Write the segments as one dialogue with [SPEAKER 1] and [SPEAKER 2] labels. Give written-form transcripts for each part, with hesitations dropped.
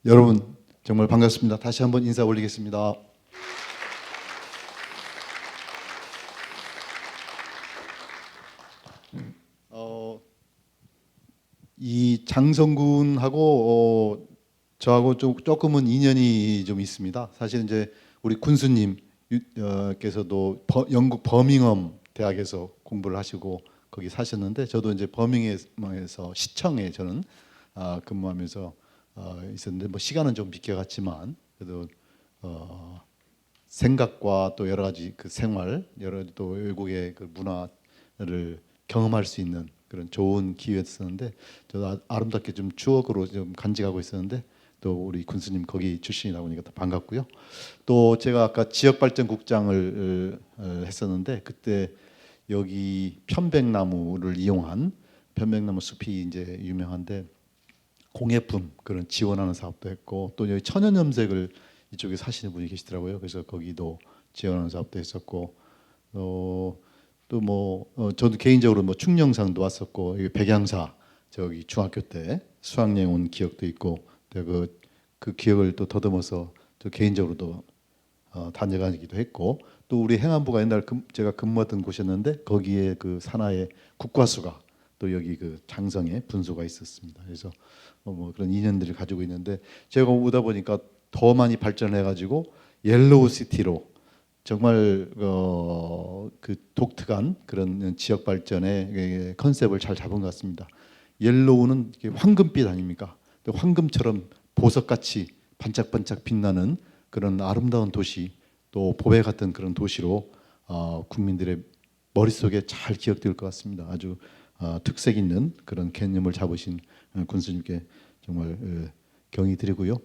[SPEAKER 1] 여러분 정말 반갑습니다. 다시 한번 인사 올리겠습니다. 어, 이 장성군하고 저하고 조금은 인연이 좀 있습니다. 사실 이제 우리 군수님 께서도 영국 버밍엄 대학에서 공부를 하시고 거기 사셨는데 저도 이제 버밍엄에서 시청에 저는 근무하면서 있었는데 뭐 시간은 좀 비껴갔지만 그래도 생각과 또 여러 가지 그 생활, 여러 또 외국의 그 문화를 경험할 수 있는 그런 좋은 기회였었는데 저도 아름답게 좀 추억으로 좀 간직하고 있었는데 또 우리 군수님 거기 출신이다 보니까 더 반갑고요. 또 제가 아까 지역발전국장을 했었는데 그때 여기 편백나무를 이용한 편백나무 숲이 이제 유명한데 공예품 그런 지원하는 사업도 했고 또 여기 천연염색을 이쪽에 사시는 분이 계시더라고요. 그래서 거기도 지원하는 사업도 했었고 또 저도 개인적으로 뭐 충령상도 왔었고 여기 백양사 저기 중학교 때 수학여행 온 기억도 있고 그 기억을 또 더듬어서 저 개인적으로도 다녀가기도 했고 또 우리 행안부가 옛날 제가 근무했던 곳이었는데 거기에 그 산하에 국과수가 또 여기 그 장성에 분소가 있었습니다. 그래서 뭐 그런 인연들을 가지고 있는데 제가 오다 보니까 더 많이 발전해가지고 옐로우 시티로 정말 그 독특한 그런 지역 발전의 컨셉을 잘 잡은 것 같습니다. 옐로우는 황금빛 아닙니까? 황금처럼 보석같이 반짝반짝 빛나는 그런 아름다운 도시, 또 보배 같은 그런 도시로 국민들의 머릿속에 잘 기억될 것 같습니다. 아주 특색 있는 그런 개념을 잡으신 군수님께 정말 경의 드리고요.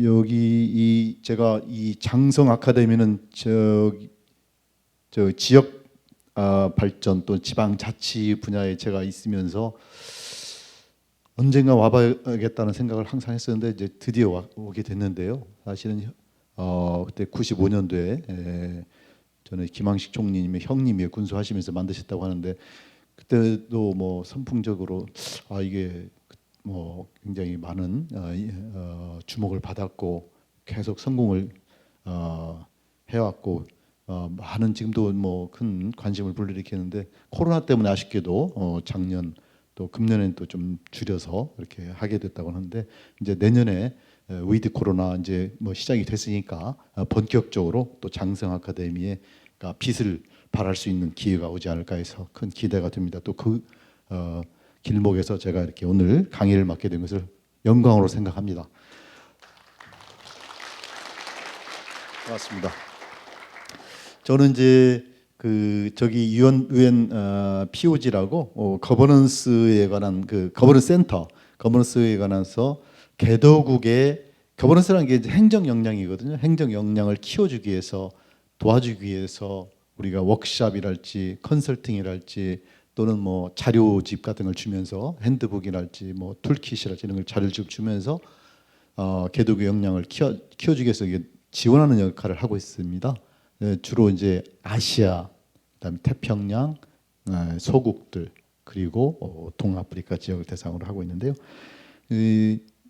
[SPEAKER 1] 여기 제가 이 장성 아카데미는 저 지역 발전 또 지방 자치 분야에 제가 있으면서 언젠가 와봐야겠다는 생각을 항상 했었는데 이제 드디어 오게 됐는데요. 사실은 그때 95년도에 저는 김항식 총리님의 형님이 군수하시면서 만드셨다고 하는데 그때도 뭐 선풍적으로 이게 뭐 굉장히 많은 주목을 받았고 계속 성공을 해왔고 많은 지금도 뭐 큰 관심을 불러일으키는데 코로나 때문에 아쉽게도 작년 또 금년에는 또 좀 줄여서 이렇게 하게 됐다고 하는데 이제 내년에 위드 코로나 이제 뭐 시작이 됐으니까 본격적으로 또 장성 아카데미에 빛을 발할 수 있는 기회가 오지 않을까 해서 큰 기대가 됩니다. 또 그 길목에서 제가 이렇게 오늘 강의를 맡게 된 것을 영광으로 생각합니다. 고맙습니다. 저는 이제 저기 유엔 POG라고 거버넌스에 관한 그 거버넌스 센터 거버넌스에 관해서 개도국의 거버넌스라는 게 행정 역량이거든요. 행정 역량을 키워주기 위해서 도와주기 위해서 우리가 워크숍이랄지 컨설팅이랄지 또는 뭐 자료집 같은 걸 주면서 핸드북이랄지 뭐 툴킷이랄지 이런 걸 자료를 주면서 개도국 역량을 키워주기 위해서 지원하는 역할을 하고 있습니다. 주로 이제 아시아, 그다음에 태평양, 소국들 그리고 동아프리카 지역을 대상으로 하고 있는데요.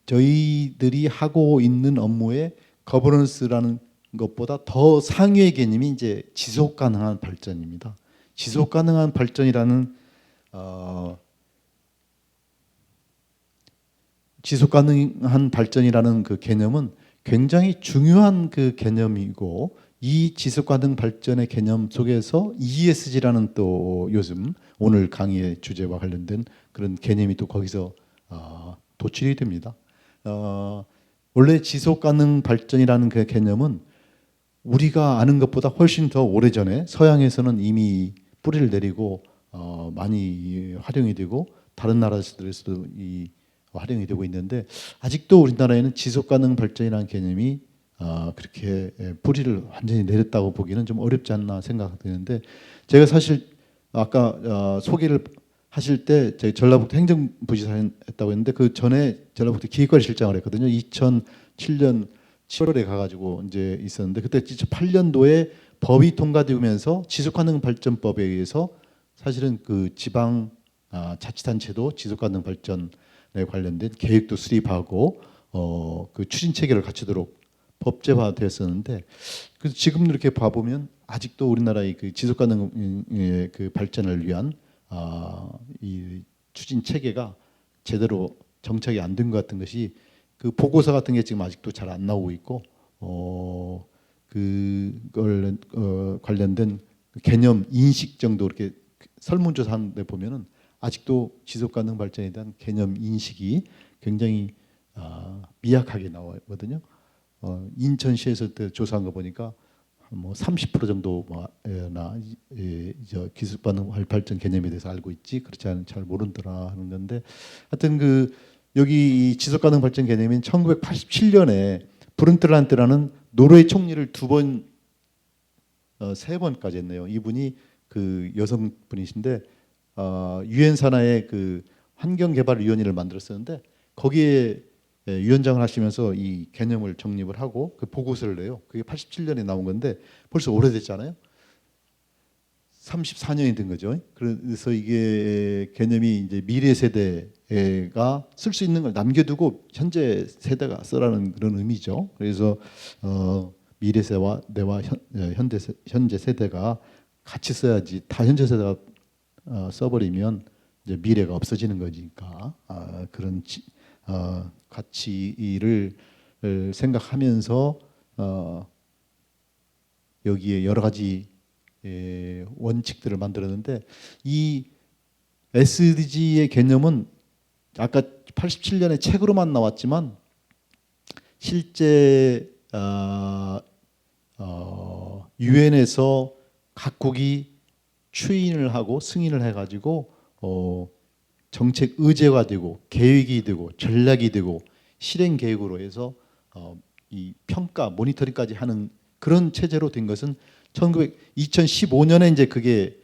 [SPEAKER 1] 저희들이 하고 있는 업무에 거버넌스라는 것보다 더 상위의 개념이 이제 지속 가능한 발전입니다. 지속 가능한 발전이라는 지속 가능한 발전이라는 그 개념은 굉장히 중요한 그 개념이고 이 지속 가능 발전의 개념 속에서 ESG라는 또 요즘 오늘 강의의 주제와 관련된 그런 개념이 또 거기서 도출이 됩니다. 원래 지속 가능 발전이라는 그 개념은 우리가 아는 것보다 훨씬 더 오래전에 서양에서는 이미 뿌리를 내리고 많이 활용이 되고 다른 나라들에서도 이 활용이 되고 있는데 아직도 우리나라에는 지속 가능 발전이라는 개념이 그렇게 뿌리를 완전히 내렸다고 보기는 좀 어렵지 않나 생각되는데 제가 사실 아까 소개를 하실 때 저희 전라북도 행정부지사 했다고 했는데 그 전에 전라북도 기획관리실장을 했거든요. 2007년 7월에 가가지고 이제 있었는데 그때 2008년도에 법이 통과되면서 지속가능발전법에 의해서 사실은 그 지방 자치단체도 지속가능 발전 관련된 계획도 수립하고 그 추진 체계를 갖추도록 법제화되었었는데, 그래서 지금 이렇게 봐보면 아직도 우리나라의 그 지속 가능 그 발전을 위한 이 추진 체계가 제대로 정착이 안 된 것 같은 것이, 그 보고서 같은 게 지금 아직도 잘 안 나오고 있고, 그걸 관련된 개념 인식 정도 이렇게 설문조사한 데 보면은 아직도 지속 가능 발전에 대한 개념 인식이 굉장히 미약하게 나오거든요. 인천시에서 때 조사한 거 보니까 뭐 30% 정도나 기술 가능 발전 개념에 대해서 알고 있지, 그렇지 않은 잘 모른더라 하는 건데, 하여튼 그 여기 이 지속 가능 발전 개념인 1987년에 브룬틀란트라는 노르웨이 총리를 세 번까지 했네요. 이분이 그 여성분이신데 유엔 산하의 그 환경개발위원회를 만들었었는데, 거기에 위원장을 하시면서 이 개념을 정립을 하고 그 보고서를 내요. 그게 87년에 나온 건데 벌써 오래됐잖아요. 34년이 된 거죠. 그래서 이게 개념이 이제 미래 세대가 쓸 수 있는 걸 남겨두고 현재 세대가 쓰라는 그런 의미죠. 그래서 미래 세대와 현재 세대가 같이 써야지, 다 현재 세대가 써버리면 이제 미래가 없어지는 거니까 그런 가치를 생각하면서 여기에 여러 가지 원칙들을 만들었는데, 이 SDG의 개념은 아까 87년에 책으로만 나왔지만 실제 유엔에서 각국이 추인을 하고 승인을 해가지고 정책 의제가 되고 계획이 되고 전략이 되고 실행 계획으로 해서 이 평가 모니터링까지 하는 그런 체제로 된 것은 2015년에 이제 그게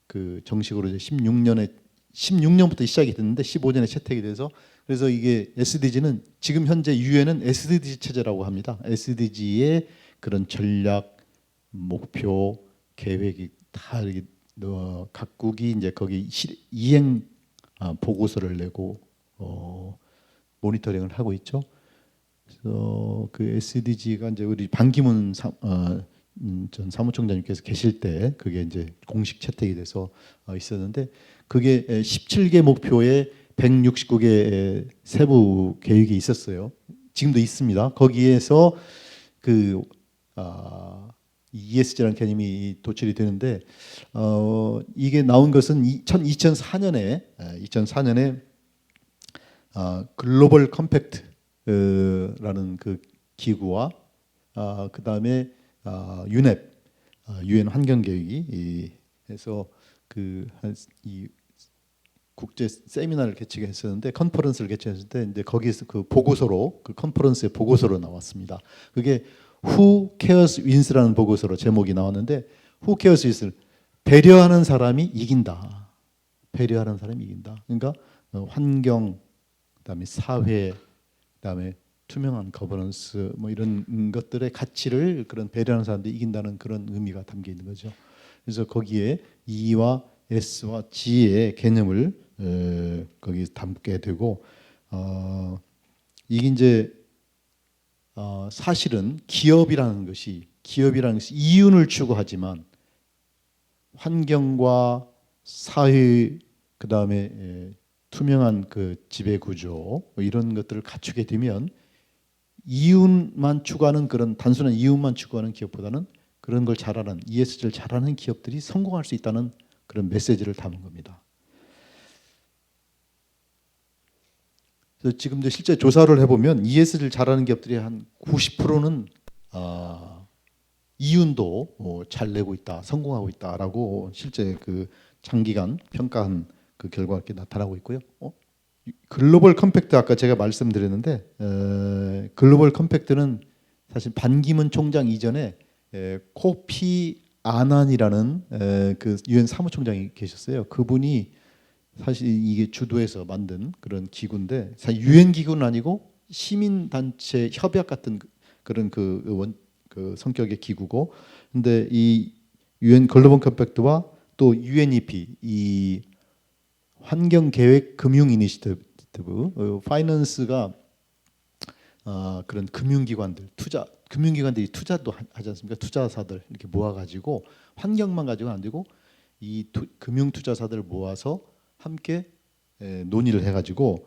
[SPEAKER 1] 그 정식으로 이제 16년부터 시작이 됐는데 15년에 채택이 돼서, 그래서 이게 SDG는 지금 현재 유엔은 SDG 체제라고 합니다. SDG의 그런 전략, 목표, 계획이 다 이렇게 각국이 이제 거기 이행 보고서를 내고 모니터링을 하고 있죠. 그래서 그 SDG가 이제 우리 반기문 전 사무총장님께서 계실 때 그게 이제 공식 채택이 돼서 있었는데, 그게 17개 목표에 169개의 세부 계획이 있었어요. 지금도 있습니다. 거기에서 그 ESG라는 개념이 도출이 되는데, 이게 나온 것은 2004년에 글로벌 컴팩트라는 그 기구와 그 다음에 유넵 유엔 환경 계획이 해서 이 국제 세미나를 개최했었는데, 컨퍼런스를 개최했을 때 이제 거기에서 그 보고서로, 그 컨퍼런스의 보고서로 나왔습니다. 그게 Who Cares Wins라는 보고서로 제목이 나왔는데, Who Cares Wins, 배려하는 사람이 이긴다. 배려하는 사람이 이긴다. 그러니까 환경, 그다음에 사회, 그다음에 투명한 거버넌스 뭐 이런 것들의 가치를, 그런 배려하는 사람들이 이긴다는 그런 의미가 담겨 있는 거죠. 그래서 거기에 E와 S와 G의 개념을 거기 담게 되고, 이게 이제 사실은 기업이라는 것이 이윤을 추구하지만 환경과 사회, 그 다음에 투명한 그 지배 구조 뭐 이런 것들을 갖추게 되면 이윤만 추구하는, 그런 단순한 이윤만 추구하는 기업보다는 그런 걸 잘하는, ESG를 잘하는 기업들이 성공할 수 있다는 그런 메시지를 담은 겁니다. 그래서 지금도 실제 조사를 해보면 ESG를 잘하는 기업들이 한 90%는 이윤도 잘 내고 있다, 성공하고 있다라고 실제 그 장기간 평가한 그 결과가 이렇게 나타나고 있고요. 글로벌 컴팩트, 아까 제가 말씀드렸는데 글로벌 컴팩트는 사실 반기문 총장 이전에 코피 아난이라는 그 유엔 사무총장이 계셨어요. 그분이 사실 이게 주도해서 만든 그런 기구인데, 사실 유엔 기구는 아니고 시민 단체 협약 같은 그런 그 성격의 기구고, 근데 이 유엔 글로벌 컴팩트와 또 UNEP, 이 환경 계획 금융 이니시티브 파이낸스가 그런 금융기관들 금융기관들이 투자도 하지 않습니까? 투자사들 이렇게 모아가지고 환경만 가지고는 안 되고 이 금융투자사들을 모아서 함께 논의를 해가지고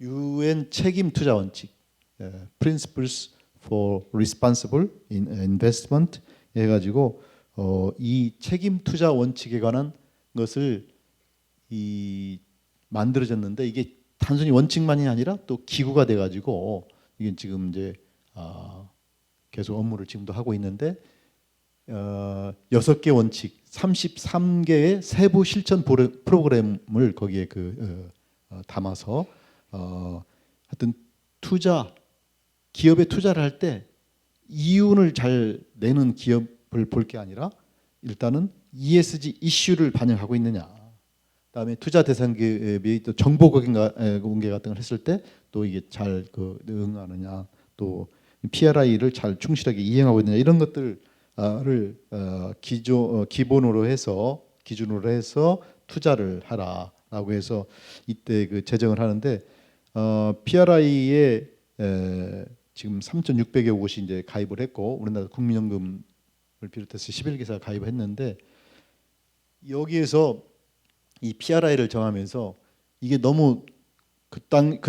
[SPEAKER 1] UN 책임 투자 원칙, Principles for Responsible Investment 해가지고 이 책임 투자 원칙에 관한 것을 만들어졌는데 이게 단순히 원칙만이 아니라 또 기구가 돼가지고 이게 지금 이제 계속 업무를 지금도 하고 있는데 6개 원칙, 33개의 세부 실천 프로그램을 거기에 담아서 하여튼 기업에 투자를 할 때 이윤을 잘 내는 기업을 볼 게 아니라 일단은 ESG 이슈를 반영하고 있느냐. 그다음에 투자 대상 기업이 또 정보 공개 같은 걸 했을 때 또 이게 잘 응하느냐, 또 PRI를 잘 충실하게 이행하고 있느냐 이런 것들을 기본으로 해서 기준으로 해서 투자를 하라라고 해서 이때 제정을 하는데 PRI에 지금 3,600여 곳이 이제 가입을 했고 우리나라 국민연금을 비롯해서 11개사가 가입을 했는데 여기에서 이 PRI를 정하면서 이게 너무 그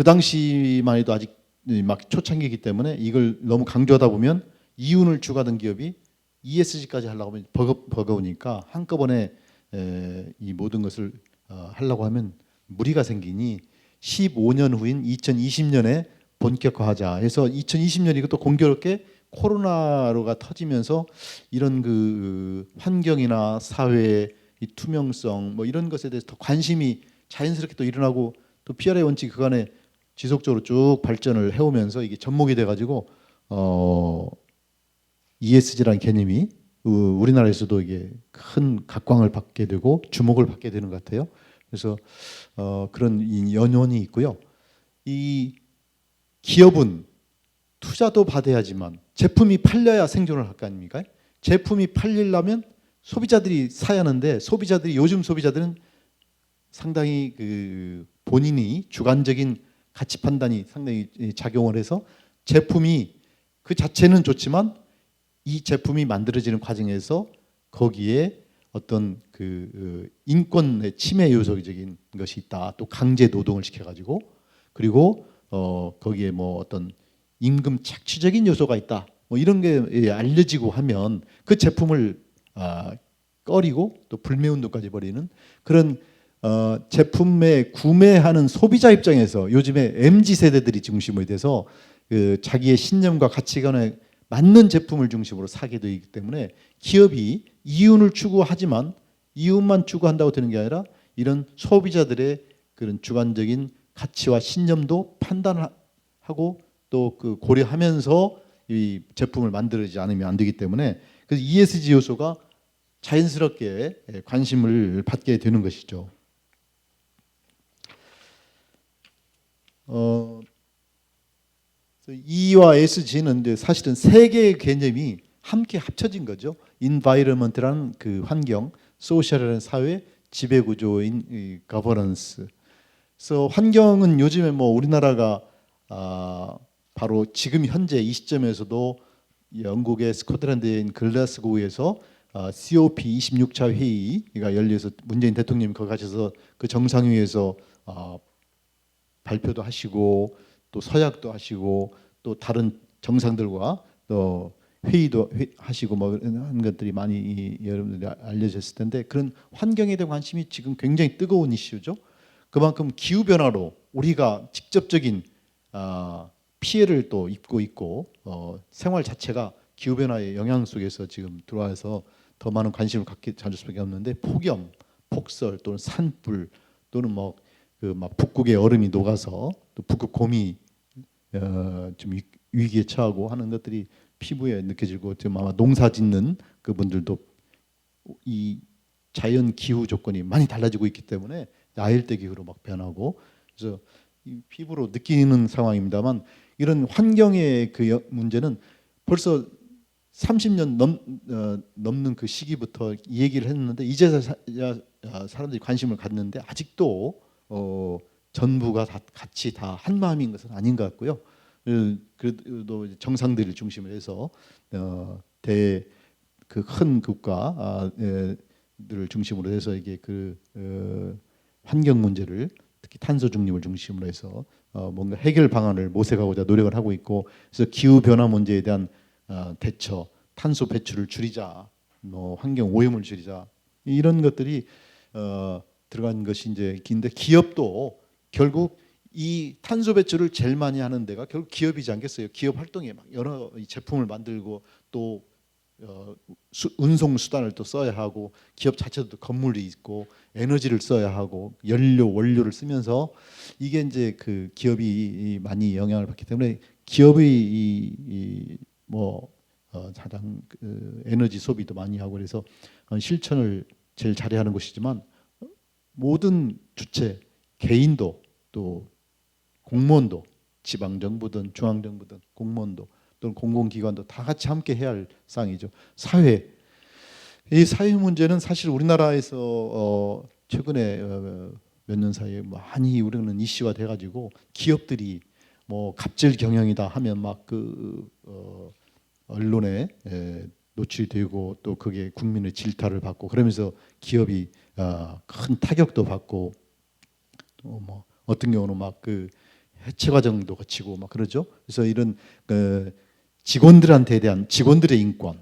[SPEAKER 1] 당시만 해도 아직 막 초창기이기 때문에 이걸 너무 강조하다 보면 이윤을 추구하던 기업이 ESG까지 하려고 하면 버거우니까 한꺼번에 이 모든 것을 하려고 하면 무리가 생기니 15년 후인 2020년에 본격화하자 해서 2020년 이것도 공교롭게 코로나가 터지면서 이런 환경이나 사회 이 투명성 뭐 이런 것에 대해서 더 관심이 자연스럽게 또 일어나고 또 PRI 원칙 그간에 지속적으로 쭉 발전을 해오면서 이게 접목이 돼가지고 ESG라는 개념이 우리나라에서도 이게 큰 각광을 받게 되고 주목을 받게 되는 것 같아요. 그래서 그런 연원이 있고요. 이 기업은 투자도 받아야지만 제품이 팔려야 생존을 할 거 아닙니까? 제품이 팔리려면 소비자들이 사야 하는데 요즘 소비자들은 상당히 본인이 주관적인 가치 판단이 상당히 작용을 해서 제품이 그 자체는 좋지만 이 제품이 만들어지는 과정에서 거기에 어떤 인권의 침해 요소적인 것이 있다. 또 강제 노동을 시켜가지고 그리고 거기에 뭐 어떤 임금 착취적인 요소가 있다. 뭐 이런 게 알려지고 하면 그 제품을 꺼리고 또 불매운동까지 벌이는 그런 제품에 구매하는 소비자 입장에서 요즘에 MZ 세대들이 중심이 돼서 자기의 신념과 가치관에 맞는 제품을 중심으로 사게 되기 때문에 기업이 이윤을 추구하지만 이윤만 추구한다고 되는 게 아니라 이런 소비자들의 그런 주관적인 가치와 신념도 판단하고 또 고려하면서 이 제품을 만들지 않으면 안 되기 때문에 그래서 ESG 요소가 자연스럽게 관심을 받게 되는 것이죠. E와 SG는 이제 사실은 세 개의 개념이 함께 합쳐진 거죠. Environment라는 환경, Social이라는 사회, 지배구조인 Governance. 그래서 환경은 요즘에 뭐 우리나라가 바로 지금 현재 이 시점에서도 영국의 스코틀랜드인 글라스고우에서 COP 26차 회의가 열려서 문재인 대통령이 거기 가셔서 그 정상회의에서 발표도 하시고 또 서약도 하시고 또 다른 정상들과 또 회의도 하시고 뭐 하는 것들이 많이 여러분들이 알려졌을 텐데 그런 환경에 대한 관심이 지금 굉장히 뜨거운 이슈죠. 그만큼 기후 변화로 우리가 직접적인 피해를 또 입고 있고 생활 자체가 기후 변화의 영향 속에서 지금 들어와서 더 많은 관심을 갖게 될 수밖에 없는데 폭염, 폭설 또는 산불 또는 막 북극의 얼음이 녹아서 또 북극 곰이 좀 위기에 처하고 하는 것들이 피부에 느껴지고 지금 아마 농사 짓는 그분들도 이 자연 기후 조건이 많이 달라지고 있기 때문에 야일대 기후로 막 변하고 그래서 이 피부로 느끼는 상황입니다만 이런 환경의 문제는 벌써 30년 넘는 그 시기부터 이 얘기를 했는데 이제야 사람들이 관심을 갖는데 아직도 전부가 다 같이 다 한 마음인 것은 아닌 것 같고요. 그래도 정상들을 중심으로 해서 대 그 큰 국가들을 중심으로 해서 이게 환경 문제를 특히 탄소 중립을 중심으로 해서 뭔가 해결 방안을 모색하고자 노력을 하고 있고, 그래서 기후 변화 문제에 대한 대처, 탄소 배출을 줄이자, 환경 오염을 줄이자, 이런 것들이 들어간 것이 이제 긴데, 기업도 결국 이 탄소 배출을 제일 많이 하는 데가 결국 기업이지 않겠어요? 기업 활동에 막 여러 제품을 만들고 또 운송 수단을 또 써야 하고, 기업 자체도 건물이 있고 에너지를 써야 하고 원료를 쓰면서 이게 이제 그 기업이 많이 영향을 받기 때문에 기업이 가장 에너지 소비도 많이 하고, 그래서 실천을 제일 잘해야 하는 것이지만, 모든 주체, 개인도 또 공무원도, 지방정부든 중앙정부든 공무원도 또는 공공기관도 다 같이 함께 해야 할 사항이죠. 이 사회 문제는 사실 우리나라에서 최근에 몇 년 사이에 많이 우리는 이슈화 돼가지고, 기업들이 뭐 갑질 경영이다 하면 막 언론에 노출되고 또 그게 국민의 질타를 받고, 그러면서 기업이 큰 타격도 받고, 또 뭐 어떤 경우는 막 해체 과정도 거치고 막 그러죠. 그래서 이런 직원들한테 대한 직원들의 인권,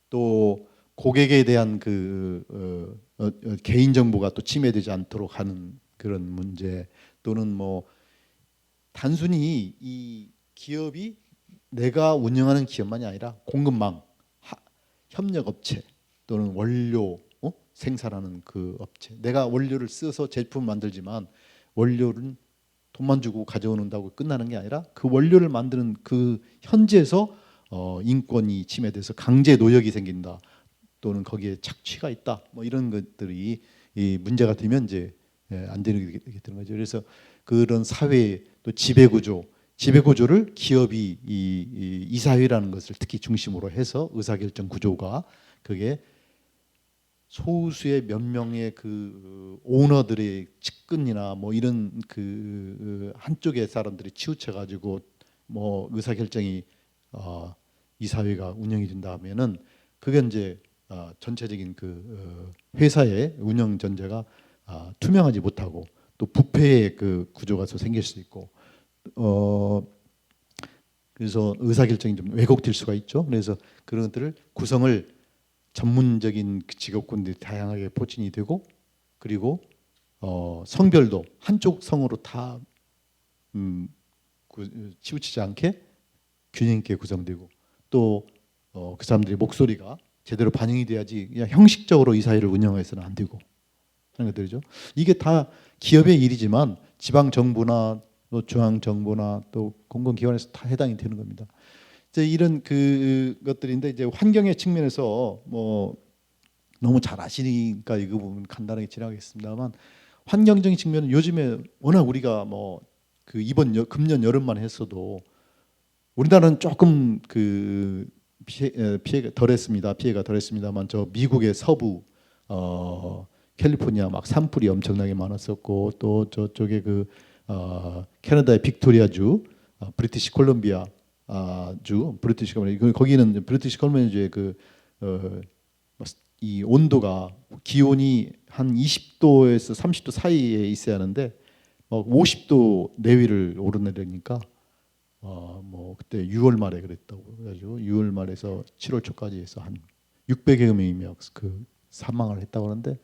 [SPEAKER 1] 또 고객에 대한 개인 정보가 또 침해되지 않도록 하는 그런 문제, 또는 뭐 단순히 이 기업이 내가 운영하는 기업만이 아니라 공급망, 협력업체 또는 원료 생산하는 그 업체, 내가 원료를 써서 제품 만들지만 원료는 돈만 주고 가져오는다고 끝나는 게 아니라 그 원료를 만드는 그 현지에서 인권이 침해돼서 강제 노역이 생긴다, 또는 거기에 착취가 있다, 뭐 이런 것들이 이 문제가 되면 이제 안 되는 게 되는 거죠. 그래서 그런 사회 또 지배구조를 기업이 이사회라는 것을 특히 중심으로 해서 의사결정 구조가, 그게 소수의 몇 명의 그 오너들의 측근이나 뭐 이런 한쪽의 사람들이 치우쳐 가지고 뭐 의사결정이 이사회가 운영이 된다면은, 그게 이제 전체적인 회사의 운영 전제가 투명하지 못하고, 또 부패의 구조가 또 생길 수 있고, 그래서 의사결정이 좀 왜곡될 수가 있죠. 그래서 그런 것들을 구성을 전문적인 직업군들이 다양하게 포진이 되고, 그리고 성별도 한쪽 성으로 다 치우치지 않게 균형 있게 구성되고, 또 그 사람들의 목소리가 제대로 반영이 돼야지 그냥 형식적으로 이 사회를 운영해서는 안 되고 하는 것들이죠. 이게 다 기업의 일이지만 지방 정부나 또 중앙 정부나 또 공공기관에서 다 해당이 되는 겁니다. 이제 이런 것들인데, 이제 환경의 측면에서 뭐 너무 잘 아시니까 이 부분 간단하게 지나가겠습니다만, 환경적인 측면은 요즘에 워낙 우리가 뭐 금년 여름만 했어도 우리나라는 조금 피해가 덜했습니다만, 저 미국의 서부 캘리포니아 막 산불이 엄청나게 많았었고, 또 저쪽에 캐나다의 빅토리아주, 브리티시 콜롬비아 브리티시 콜롬비아, 거기는 브리티시 콜롬비아주의 이 온도가 기온이 한 20도에서 30도 사이에 있어야 하는데 50도 내위를 오르내리니까 뭐 그때 6월 말에 그랬다고 그래가지고 6월 말에서 7월 초까지 해서 한 600여 명이 사망을 했다고 하는데,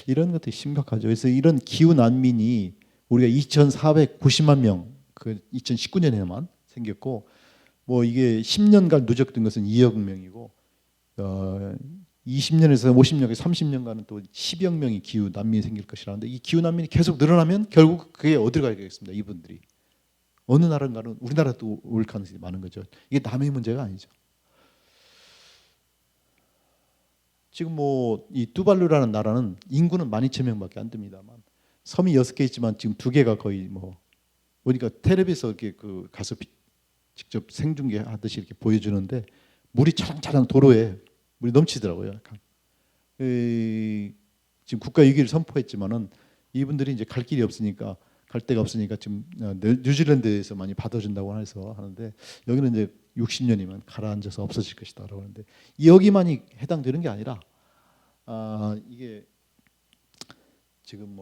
[SPEAKER 1] 이런 것들이 심각하죠. 그래서 이런 기후 난민이 우리가 2,490만 명 2019년에만 생겼고, 뭐 이게 10년간 누적된 것은 2억 명이고 20년에서 50년, 30년간은 또 10억 명이 기후 난민이 생길 것이라는데, 이 기후 난민이 계속 늘어나면 결국 그게 어디로 가겠습니까? 이분들이 어느 나라인가는 우리나라도 올 가능성이 많은 거죠. 이게 남의 문제가 아니죠. 지금 뭐 이 뚜발루라는 나라는 인구는 12,000명밖에 안 됩니다만 섬이 6개 있지만 지금 2개가 거의 뭐 보니까 텔레비에서 이렇게 가서 직접 생중계하듯이 이렇게 보여주는데, 물이 차량차량 도로에 물이 넘치더라고요. 약간. 지금 지금 국가 위기를 선포했지만은 이분들이 이제 갈 길이 없으니까 갈 데가 없으니까 지금 뉴질랜드에서 많이 받아준다고 해서 하는데 여기는 이제 60년이면 가라앉아서 없어질 것이다라고 하는데 여기만이 해당되는 게 아니라 이게 지금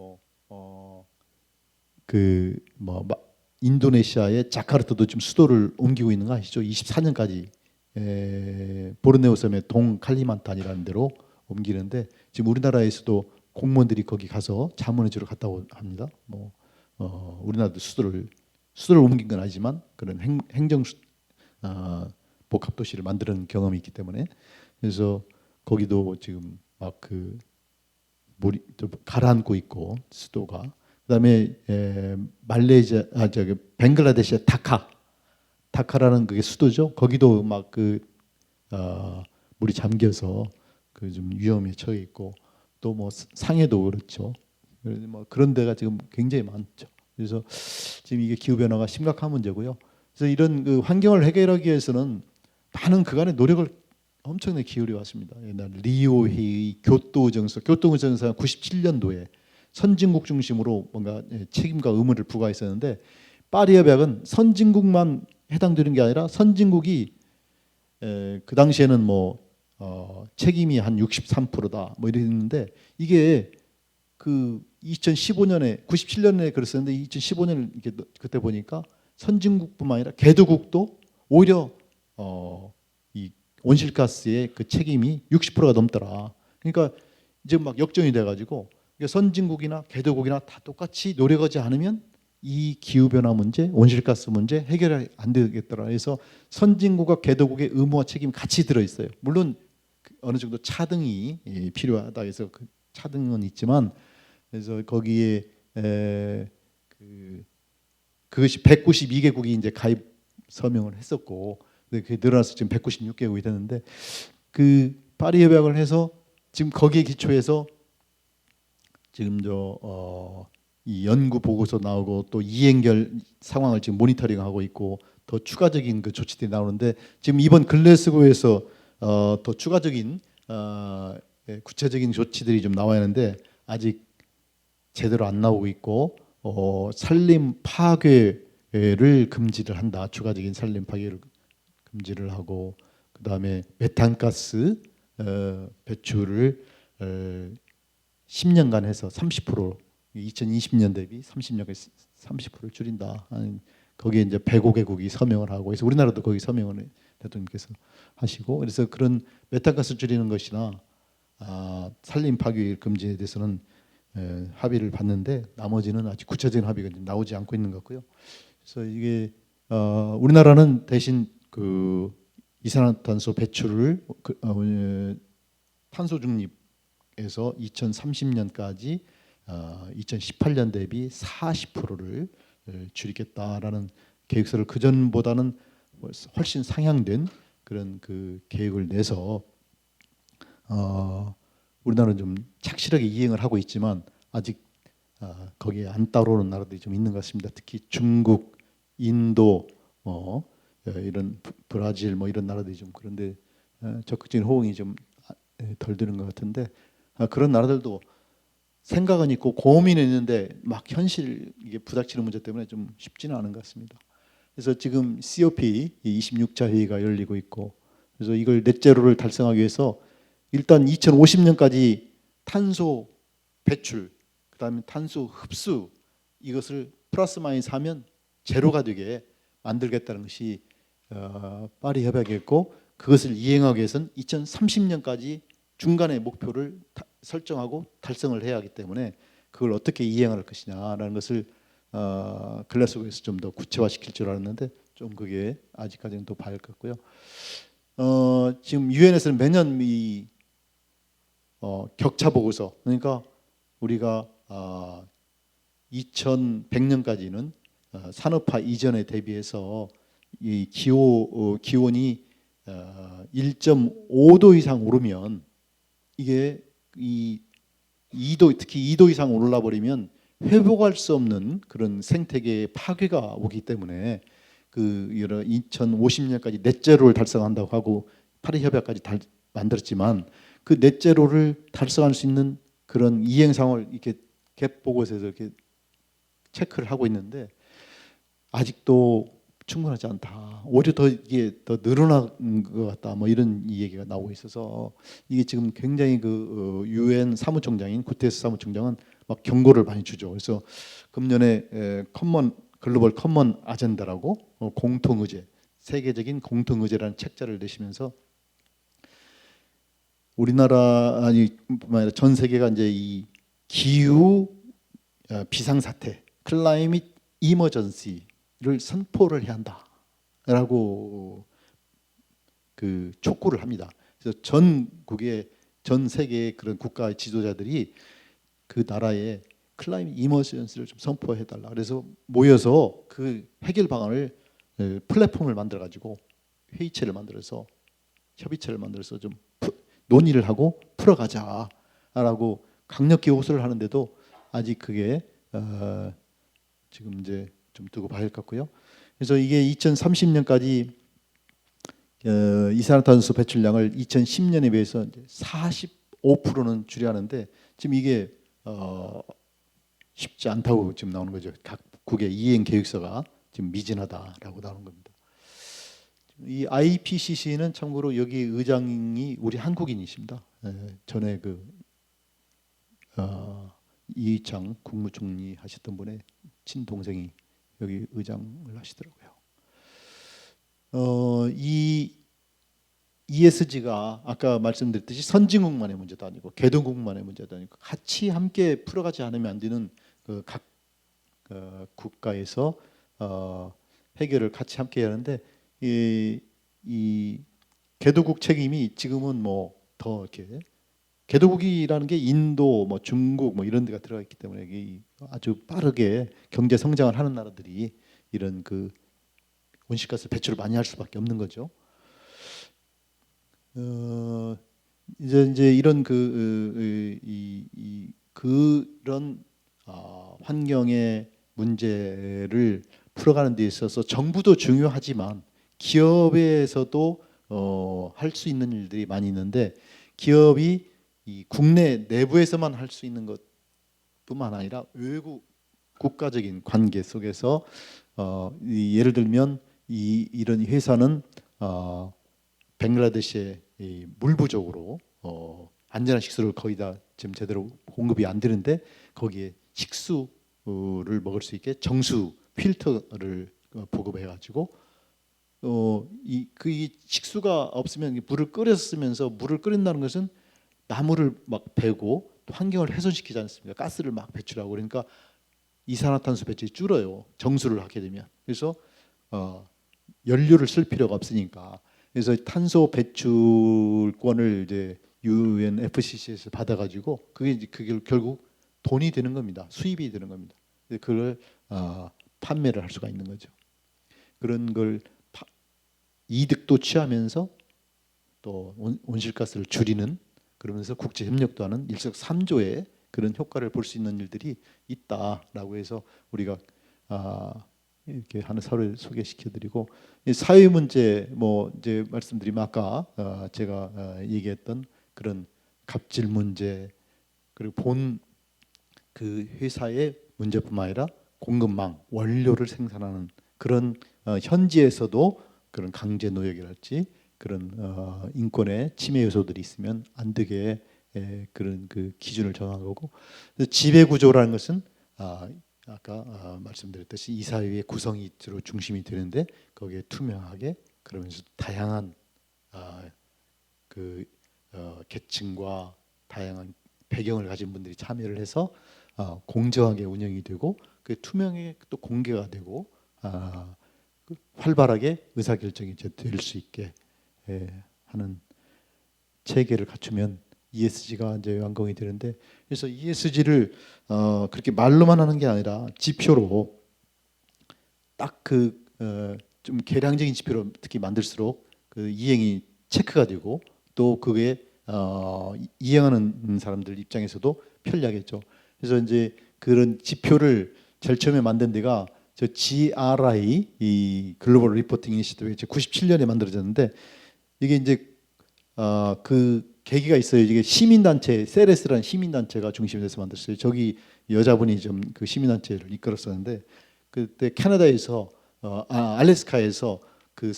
[SPEAKER 1] 인도네시아의 자카르타도 지금 수도를 옮기고 있는 거 아시죠? 24년까지 보르네오 섬의 동칼리만탄이라는 데로 옮기는데 지금 우리나라에서도 공무원들이 거기 가서 자문해 주러 갔다고 합니다. 우리나라도 수도를 옮긴 건 아니지만 그런 행정 복합 도시를 만드는 경험이 있기 때문에 그래서 거기도 지금 막 그 물이 가라앉고 있고 수도가 그다음에 말레이시아 저기 벵글라데시의 다카라는 그게 수도죠. 거기도 막 물이 잠겨서 그 좀 위험에 처해 있고 또 상해도 그렇죠. 그런 데가 지금 굉장히 많죠. 그래서 지금 이게 기후 변화가 심각한 문제고요. 그래서 이런 그 환경을 해결하기 위해서는 많은 그간의 노력을 엄청나게 기울여 왔습니다. 옛날 리오 회의 교토 정서가 97년도에 선진국 중심으로 뭔가 책임과 의무를 부과했었는데 파리 협약은 선진국만 해당되는 게 아니라 선진국이 그 당시에는 책임이 한 63%다 이랬는데 이게 그 2015년에 97년에 그랬었는데 2015년을 이렇게 그때 보니까 선진국뿐만 아니라 개도국도 오히려 이 온실가스의 그 책임이 60%가 넘더라. 그러니까 이제 막 역전이 돼가지고 선진국이나 개도국이나 다 똑같이 노력하지 않으면 이 기후 변화 문제, 온실가스 문제 해결이 안 되겠더라. 그래서 선진국과 개도국의 의무와 책임이 같이 들어 있어요. 물론 어느 정도 차등이 필요하다 해서 그 차등은 있지만 그래서 거기에 그것이 192개국이 이제 가입 서명을 했었고 그게 늘어나서 지금 196개국이 됐는데 그 파리 협약을 해서 지금 거기에 기초해서 지금 이 연구 보고서 나오고 또 이행결 상황을 지금 모니터링하고 있고 더 추가적인 그 조치들이 나오는데 지금 이번 글래스고에서 더 추가적인 구체적인 조치들이 좀 나와야 하는데 아직 제대로 안 나오고 있고 산림 파괴를 금지를 한다. 추가적인 산림 파괴를 금지를 하고 그다음에 메탄가스 배출을 10년간 해서 30% 2020년 대비 30년간 30%를 줄인다. 거기에 이제 105개국이 서명을 하고 그래서 우리나라도 거기 서명을 대통령께서 하시고 그래서 그런 메탄가스 줄이는 것이나 산림 파괴 금지에 대해서는 합의를 봤는데 나머지는 아직 구체적인 합의가 나오지 않고 있는 것 같고요. 그래서 이게 우리나라는 대신 그 이산화탄소 배출을 탄소 중립에서 2030년까지 2018년 대비 40%를 줄이겠다라는 계획서를 그 전보다는 훨씬 상향된 그런 그 계획을 내서 우리나라는 좀 착실하게 이행을 하고 있지만 아직 거기에 안 따라오는 나라들이 좀 있는 것 같습니다. 특히 중국, 인도, 이런 브라질 이런 나라들이 좀 그런데 적극적인 호응이 좀 덜 드는 것 같은데 그런 나라들도 생각은 있고 고민은 있는데 막 현실 이게 부닥치는 문제 때문에 좀 쉽지는 않은 것 같습니다. 그래서 지금 COP 26차 회의가 열리고 있고 그래서 이걸 넷제로를 달성하기 위해서 일단 2050년까지 탄소 배출, 그다음에 탄소 흡수 이것을 플러스 마이너스 하면 제로가 되게 만들겠다는 것이 파리 협약이었고 그것을 이행하기 위해서는 2030년까지 중간의 목표를 설정하고 달성을 해야 하기 때문에 그걸 어떻게 이행할 것이냐라는 것을 글래스고에서 좀 더 구체화시킬 줄 알았는데 좀 그게 아직까지는 더 봐야 할 것 같고요. 지금 유엔에서는 매년 이 격차 보고서 그러니까 우리가 2100년까지는 산업화 이전에 대비해서 이 기온이 1.5도 이상 오르면 이게 이 2도 특히 2도 이상 올라 버리면 회복할 수 없는 그런 생태계의 파괴가 오기 때문에 그 2050년까지 넷제로를 달성한다고 하고 파리 협약까지 만들었지만 그 넷제로를 달성할 수 있는 그런 이행 상황을 이렇게 갭 보고서에서 이렇게 체크를 하고 있는데 아직도 충분하지 않다. 오히려 더 이게 더 늘어난 것 같다. 뭐 이런 얘기가 나오고 있어서 이게 지금 굉장히 그 유엔 사무총장인 구테레스 사무총장은 막 경고를 많이 주죠. 그래서 금년에 글로벌 커먼 아젠다라고 공통 의제, 세계적인 공통 의제라는 책자를 내시면서 우리나라 아니 뿐만 아니라 전 세계가 이제 이 기후 비상 사태, 클라이밋 이머전시를 선포를 해야 한다라고 그 촉구를 합니다. 그래서 전국의 전 세계의 그런 국가 지도자들이 그 나라에 클라이밋 이머전시를 좀 선포해 달라. 그래서 모여서 그 해결 방안을 플랫폼을 만들어 가지고 회의체를 만들어서 협의체를 만들어서 좀 논의를 하고 풀어가자라고 강력히 호소를 하는데도 아직 그게 지금 이제 좀 두고 봐야 할 것 같고요. 그래서 이게 2030년까지 이산화탄소 배출량을 2010년에 비해서 45%는 줄여야 하는데 지금 이게 쉽지 않다고 지금 나오는 거죠. 각국의 이행 계획서가 지금 미진하다라고 나오는 겁니다. 이 IPCC는 참고로 여기 의장이 우리 한국인이십니다. 전에 그 이의창 국무총리 하셨던 분의 친동생이 여기 의장을 하시더라고요. 이 ESG가 아까 말씀드렸듯이 선진국만의 문제도 아니고 개동국만의 문제도 아니고 같이 함께 풀어가지 않으면 안 되는 각 국가에서 해결을 같이 함께 해야 하는데 이 개도국 책임이 지금은 뭐 더 이렇게 개도국이라는 게 인도, 뭐 중국, 뭐 이런 데가 들어가 있기 때문에 아주 빠르게 경제 성장을 하는 나라들이 이런 그 온실가스 배출을 많이 할 수밖에 없는 거죠. 이제 이런 그런 환경의 문제를 풀어가는 데 있어서 정부도 중요하지만 기업에서도 할 수 있는 일들이 많이 있는데 기업이 이 국내 내부에서만 할 수 있는 것뿐만 아니라 외국 국가적인 관계 속에서 예를 들면 이런 회사는 벵글라데시에 물 부족으로 안전한 식수를 거의 다 지금 제대로 공급이 안 되는데 거기에 식수를 먹을 수 있게 정수 필터를 보급해가지고 이 식수가 없으면 물을 끓여서 쓰면서 물을 끓인다는 것은 나무를 막 베고 또 환경을 훼손시키지 않습니까? 가스를 막 배출하고 그러니까 이산화탄소 배출이 줄어요. 정수를 하게 되면. 그래서 연료를 쓸 필요가 없으니까. 그래서 탄소 배출권을 이제 UNFCCC에서 받아가지고 그게 결국 돈이 되는 겁니다. 수입이 되는 겁니다. 그걸 판매를 할 수가 있는 거죠. 그런 걸 이득도 취하면서 또 온실가스를 줄이는 그러면서 국제 협력도 하는 일석삼조의 그런 효과를 볼 수 있는 일들이 있다라고 해서 우리가 이렇게 하는 사례를 소개시켜드리고 사회 문제 뭐 이제 말씀드리면 아까 제가 얘기했던 그런 갑질 문제 그리고 본 그 회사의 문제뿐만 아니라 공급망 원료를 생산하는 그런 현지에서도 그런 강제 노역이랄지 그런 인권의 침해 요소들이 있으면 안 되게 그런 그 기준을 정한 거고 지배 구조라는 것은 아까 말씀드렸듯이 이 사회의 구성이 주로 중심이 되는데 거기에 투명하게 그러면서 다양한 계층과 다양한 배경을 가진 분들이 참여를 해서 공정하게 운영이 되고 그 투명하게 또 공개가 되고 활발하게 의사결정이 될 수 있게 하는 체계를 갖추면 ESG가 이제 완공이 되는데 그래서 ESG를 그렇게 말로만 하는 게 아니라 지표로 딱 좀 계량적인 지표로 특히 만들수록 그 이행이 체크가 되고 또 그게 이행하는 사람들 입장에서도 편리하겠죠. 그래서 이제 그런 지표를 제일 처음에 만든 데가 저 GRI 이 글로벌 리포팅 이니시티브 97년에 만들어졌는데 이게 이제 그 계기가 있어요. 이게 시민단체 세레스라는 시민단체가 중심이 돼서 만들었어요. 저기 여자분이 좀 그 시민단체를 이끌었었는데 그때 캐나다에서 알래스카에서 그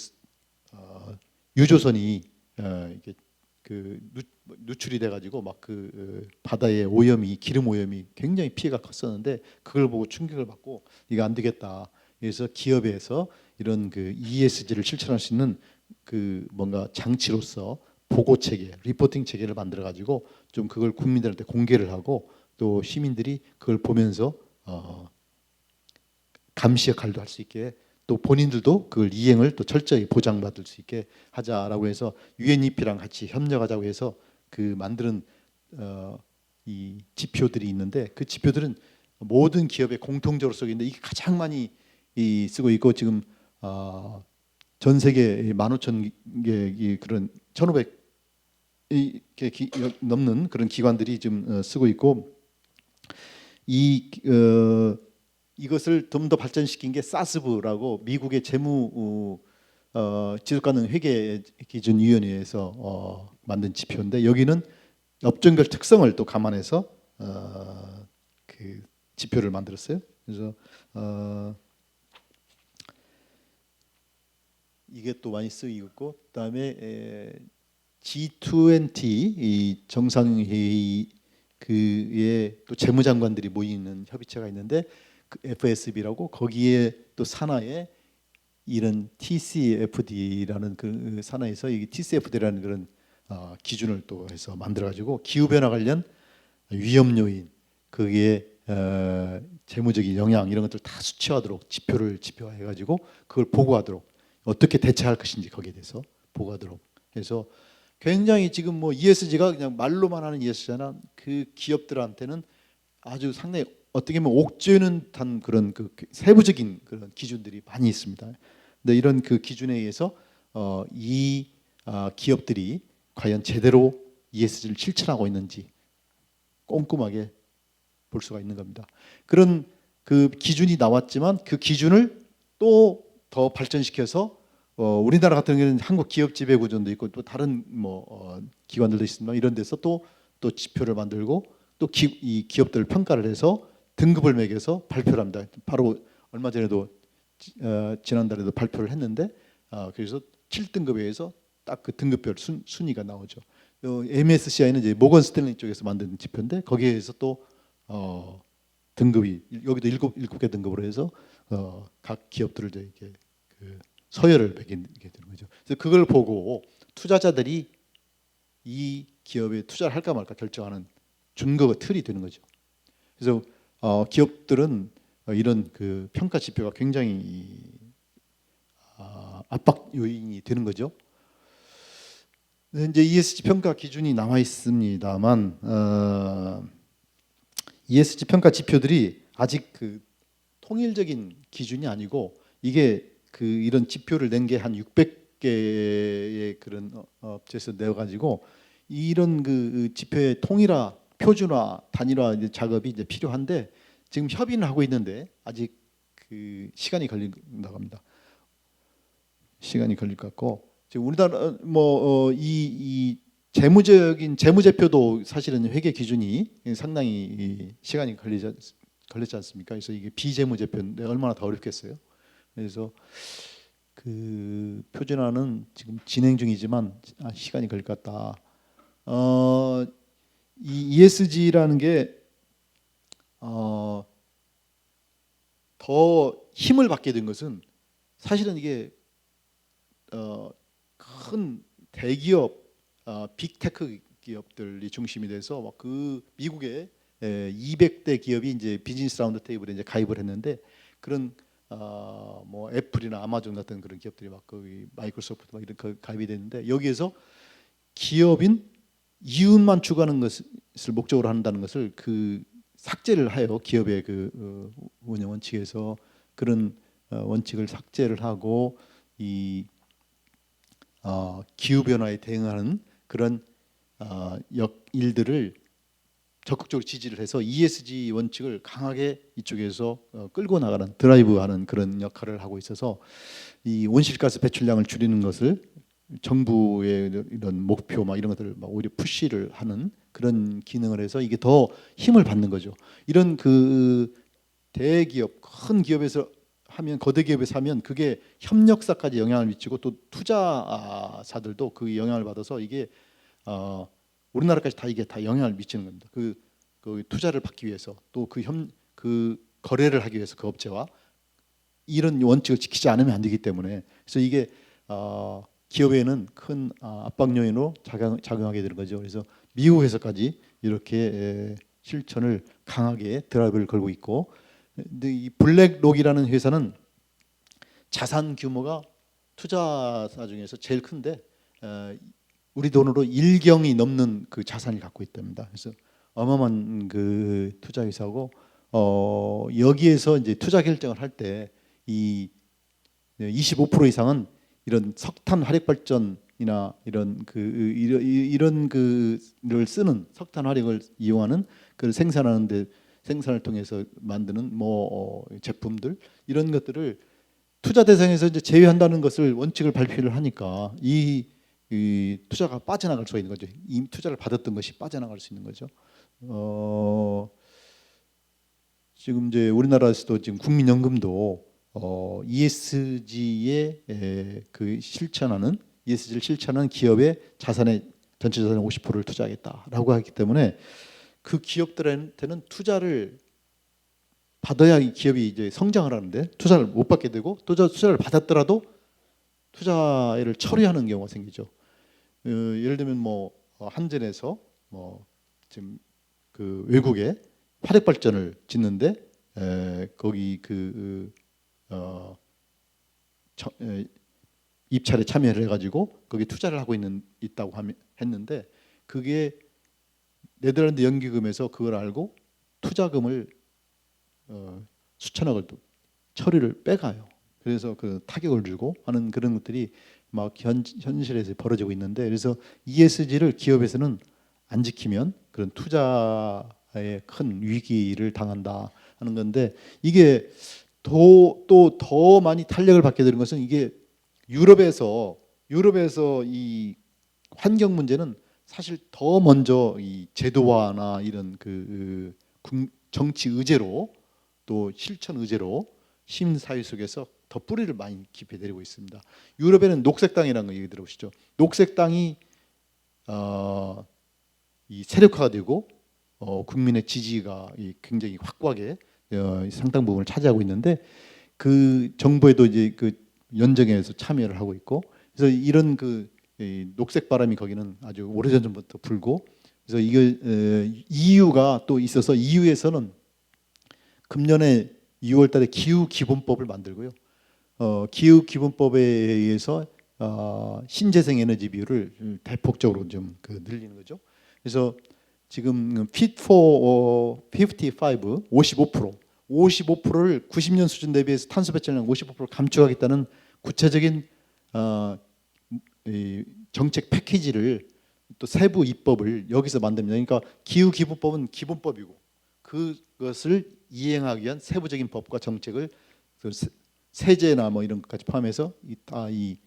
[SPEAKER 1] 유조선이 이게 그 누출이 돼가지고 막 그 바다의 오염이 기름 오염이 굉장히 피해가 컸었는데 그걸 보고 충격을 받고 이거 안 되겠다. 그래서 기업에서 이런 그 ESG를 실천할 수 있는 그 뭔가 장치로서 보고 체계, 리포팅 체계를 만들어 가지고 좀 그걸 국민들한테 공개를 하고 또 시민들이 그걸 보면서 감시 역할도 할 수 있게 또 본인들도 그걸 이행을 또 철저히 보장받을 수 있게 하자라고 해서 UNEP랑 같이 협력하자고 해서 그 만드는 이 지표들이 있는데 그 지표들은 모든 기업에 공통적으로 쓰고 있는데 이게 가장 많이 쓰고 있고 지금 전 세계 15,000개 그런 1,500 넘는 그런 기관들이 좀 쓰고 있고 이것을 좀 더 발전시킨 게 사스브라고 미국의 재무 지속가능 회계 기준 위원회에서 만든 지표인데 여기는 업종별 특성을 또 감안해서 그 지표를 만들었어요. 그래서 이게 또 많이 쓰이고 있고 그다음에 G20 이 정상회의 그에 또 재무장관들이 모이는 협의체가 있는데 그 FSB라고 거기에 또 산하에 이런 TCFD라는 그 산하에서 이 TCFD라는 그런 기준을 또 해서 만들어 가지고 기후 변화 관련 위험 요인 거기에 재무적인 영향 이런 것들 다 수치화하도록 지표를 지표화해 가지고 그걸 보고하도록 어떻게 대처할 것인지 거기에 대해서 보고하도록 해서 굉장히 지금 뭐 ESG가 그냥 말로만 하는 ESG잖아. 그 기업들한테는 아주 상당히 어떻게 보면 옥죄는 듯한 그런 그 세부적인 그런 기준들이 많이 있습니다. 근데 이런 그 기준에 의해서 이 기업들이 과연 제대로 ESG를 실천하고 있는지 꼼꼼하게 볼 수가 있는 겁니다. 그런 그 기준이 나왔지만 그 기준을 또 더 발전시켜서 우리나라 같은 경우는 한국 기업 지배 구조도 있고 또 다른 뭐 기관들도 있습니다. 이런 데서 또 지표를 만들고 또 이 기업들을 평가를 해서 등급을 매겨서 발표를 합니다. 바로 얼마 전에도 지난달에도 발표를 했는데 그래서 7등급에 의해서 딱 그 등급별 순위가 나오죠. MSCI는 이제 모건 스탠리 쪽에서 만든 지표인데 거기에 서 또 등급이 여기도 일곱 개 등급으로 해서 각 기업들을 이렇게 그 서열을 매기게 되는 거죠. 그래서 그걸 보고 투자자들이 이 기업에 투자를 할까 말까 결정하는 준거가 틀이 되는 거죠. 그래서 기업들은 이런 그 평가 지표가 굉장히 압박 요인이 되는 거죠. 이제 ESG 평가 기준이 나와 있습니다만 ESG 평가 지표들이 아직 그 통일적인 기준이 아니고 이게 그 이런 지표를 낸 게 한 600개의 그런 업체에서 내가지고 이런 그 지표의 통일화, 표준화, 단일화 이제 작업이 이제 필요한데 지금 협의는 하고 있는데 아직 그 시간이 걸린다고 합니다. 시간이 걸릴 것 같고 지금 우리나라 이 재무적인 재무제표도 사실은 회계 기준이 상당히 시간이 걸렸지 않습니까? 그래서 이게 비재무제표인데 얼마나 더 어렵겠어요. 그래서 그 표준화는 지금 진행 중이지만 시간이 걸릴 것 같다. 이 ESG라는 게 더 힘을 받게 된 것은 사실은 이게 큰 대기업, 빅테크 기업들이 중심이 돼서 막 그 미국의 200대 기업이 이제 비즈니스 라운드 테이블에 이제 가입을 했는데 그런 뭐 애플이나 아마존 같은 그런 기업들이 막 거기 마이크로소프트 막 이런 가입이 됐는데 여기에서 기업인 이윤만 추구하는 것을 목적으로 한다는 것을 그 삭제를 해요. 기업의 그 운영 원칙에서 그런 원칙을 삭제를 하고 이 기후 변화에 대응하는 그런 일들을 적극적으로 지지를 해서 ESG 원칙을 강하게 이쪽에서 끌고 나가는 드라이브하는 그런 역할을 하고 있어서 이 온실가스 배출량을 줄이는 것을 정부의 이런 목표 막 이런 것들을 막 오히려 푸시를 하는 그런 기능을 해서 이게 더 힘을 받는 거죠. 이런 그 대기업, 큰 기업에서 하면, 거대 기업에서 하면 그게 협력사까지 영향을 미치고 또 투자사들도 그 영향을 받아서 이게 우리나라까지 다 이게 다 영향을 미치는 겁니다. 그 투자를 받기 위해서 또 그 거래를 하기 위해서 그 업체와 이런 원칙을 지키지 않으면 안 되기 때문에, 그래서 이게 기업에는 큰 압박 요인으로 작용하게 되는 거죠. 그래서 미국에서까지 이렇게 실천을 강하게 드라이브를 걸고 있고, 근데 이 블랙록이라는 회사는 자산 규모가 투자사 중에서 제일 큰데 우리 돈으로 1경이 넘는 그 자산을 갖고 있답니다. 그래서 어마어마한 그 투자 회사고, 여기에서 이제 투자 결정을 할 때 이 25% 이상은 이런 석탄 화력 발전이나 이런 그를 쓰는 석탄 화력을 이용하는 그 생산을 통해서 만드는 제품들, 이런 것들을 투자 대상에서 이제 제외한다는 것을 원칙을 발표를 하니까 이 투자가 빠져나갈 수가 있는 거죠. 이 투자를 받았던 것이 빠져나갈 수 있는 거죠. 지금 이제 우리나라에서도 지금 국민연금도 ESG에 그 ESG를 실천하는 기업의 자산의 전체 자산의 50%를 투자하겠다라고 하기 때문에 그 기업들한테는 투자를 받아야 이 기업이 이제 성장을 하는데 투자를 못 받게 되고, 투자를 받았더라도 투자를 처리하는 경우가 생기죠. 예를 들면 한전에서 지금 그 외국에 화력 발전을 짓는데 거기 입찰에 참여를 해가지고 거기 투자를 하고 있다고 했는데, 그게 네덜란드 연기금에서 그걸 알고 투자금을 수천억을 처리를 빼가요. 그래서 그 타격을 주고 하는 그런 것들이 막 현실에서 벌어지고 있는데, 그래서 ESG를 기업에서는 안 지키면 그런 투자에 큰 위기를 당한다 하는 건데, 이게 또 더 많이 탄력을 받게 되는 것은 이게 유럽에서 이 환경 문제는 사실 더 먼저 이 제도화나 이런 정치 의제로 또 실천 의제로 시민 사회 속에서 더 뿌리를 많이 깊이 내리고 있습니다. 유럽에는 녹색당이라는 거 얘기 들어보시죠. 녹색당이 이 세력화가 되고 국민의 지지가 굉장히 확고하게 상당 부분을 차지하고 있는데, 그 정부에도 이제 그 연정에서 참여를 하고 있고, 그래서 이런 녹색 바람이 거기는 아주 오래전부터 불고, 그래서 EU가 또 있어서 EU에서는 금년에 6월달에 기후 기본법을 만들고요. 기후 기본법에 의해서 신재생 에너지 비율을 대폭적으로 좀 늘리는 거죠. 그래서 지금 Fit for 55, 55%를 90년 수준 대비해서 탄소 배출량 55% 감축하겠다는 구체적인 정책 패키지를, 또 세부 입법을 여기서 만듭니다. 그러니까 기후 기본법은 기본법이고, 그것을 이행하기 위한 세부적인 법과 정책을 세제나 이런 것까지 포함해서 이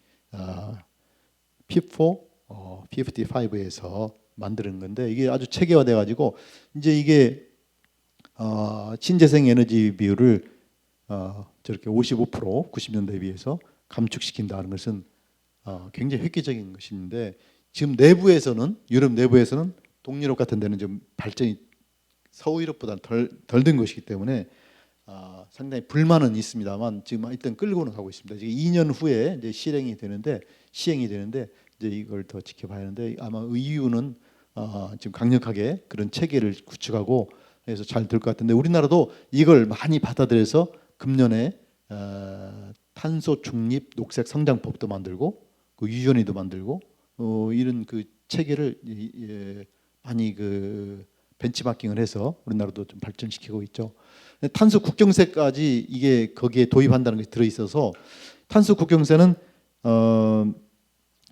[SPEAKER 1] Fit for 55에서 만드는 건데, 이게 아주 체계화돼 가지고 이제 이게 신재생 에너지 비율을 저렇게 55% 90년 대비해서 감축시킨다는 것은 굉장히 획기적인 것인데, 지금 유럽 내부에서는 동유럽 같은 데는 좀 발전이 서유럽보다는 덜 된 것이기 때문에 상당히 불만은 있습니다만 지금 일단 끌고는 가고 있습니다. 지금 2년 후에 이제 시행이 되는데 이제 이걸 더 지켜봐야 하는데, 아마 EU는 지금 강력하게 그런 체계를 구축하고 해서 잘 될 것 같은데, 우리나라도 이걸 많이 받아들여서 금년에 탄소 중립 녹색 성장법도 만들고 그 유연위도 만들고 이런 그 체계를 많이 벤치마킹을 해서 우리나라도 좀 발전시키고 있죠. 탄소 국경세까지 이게 거기에 도입한다는 것이 들어 있어서, 탄소 국경세는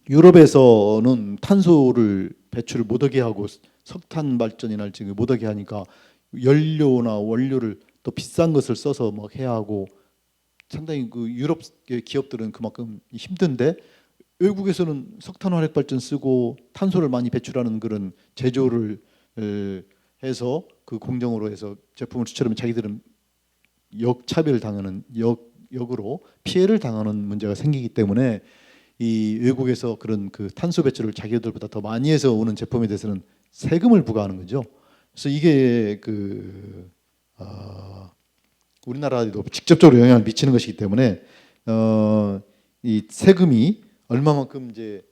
[SPEAKER 1] 유럽에서는 탄소를 배출을 못하게 하고 석탄 발전이나 지금 못하게 하니까 연료나 원료를 또 비싼 것을 써서 해야 하고, 상당히 그 유럽 기업들은 그만큼 힘든데 외국에서는 석탄 화력 발전 쓰고 탄소를 많이 배출하는 그런 제조를 해서 그 공정으로 해서 제품을 수출하면 자기들은 역차별 당하는 역으로 피해를 당하는 문제가 생기기 때문에 이 외국에서 그런 그 탄소 배출을 자기들보다 더 많이 해서 오는 제품에 대해서는 세금을 부과하는 거죠. 그래서 이게 우리나라에도 직접적으로 영향을 미치는 것이기 때문에 이 세금이 얼마만큼 이제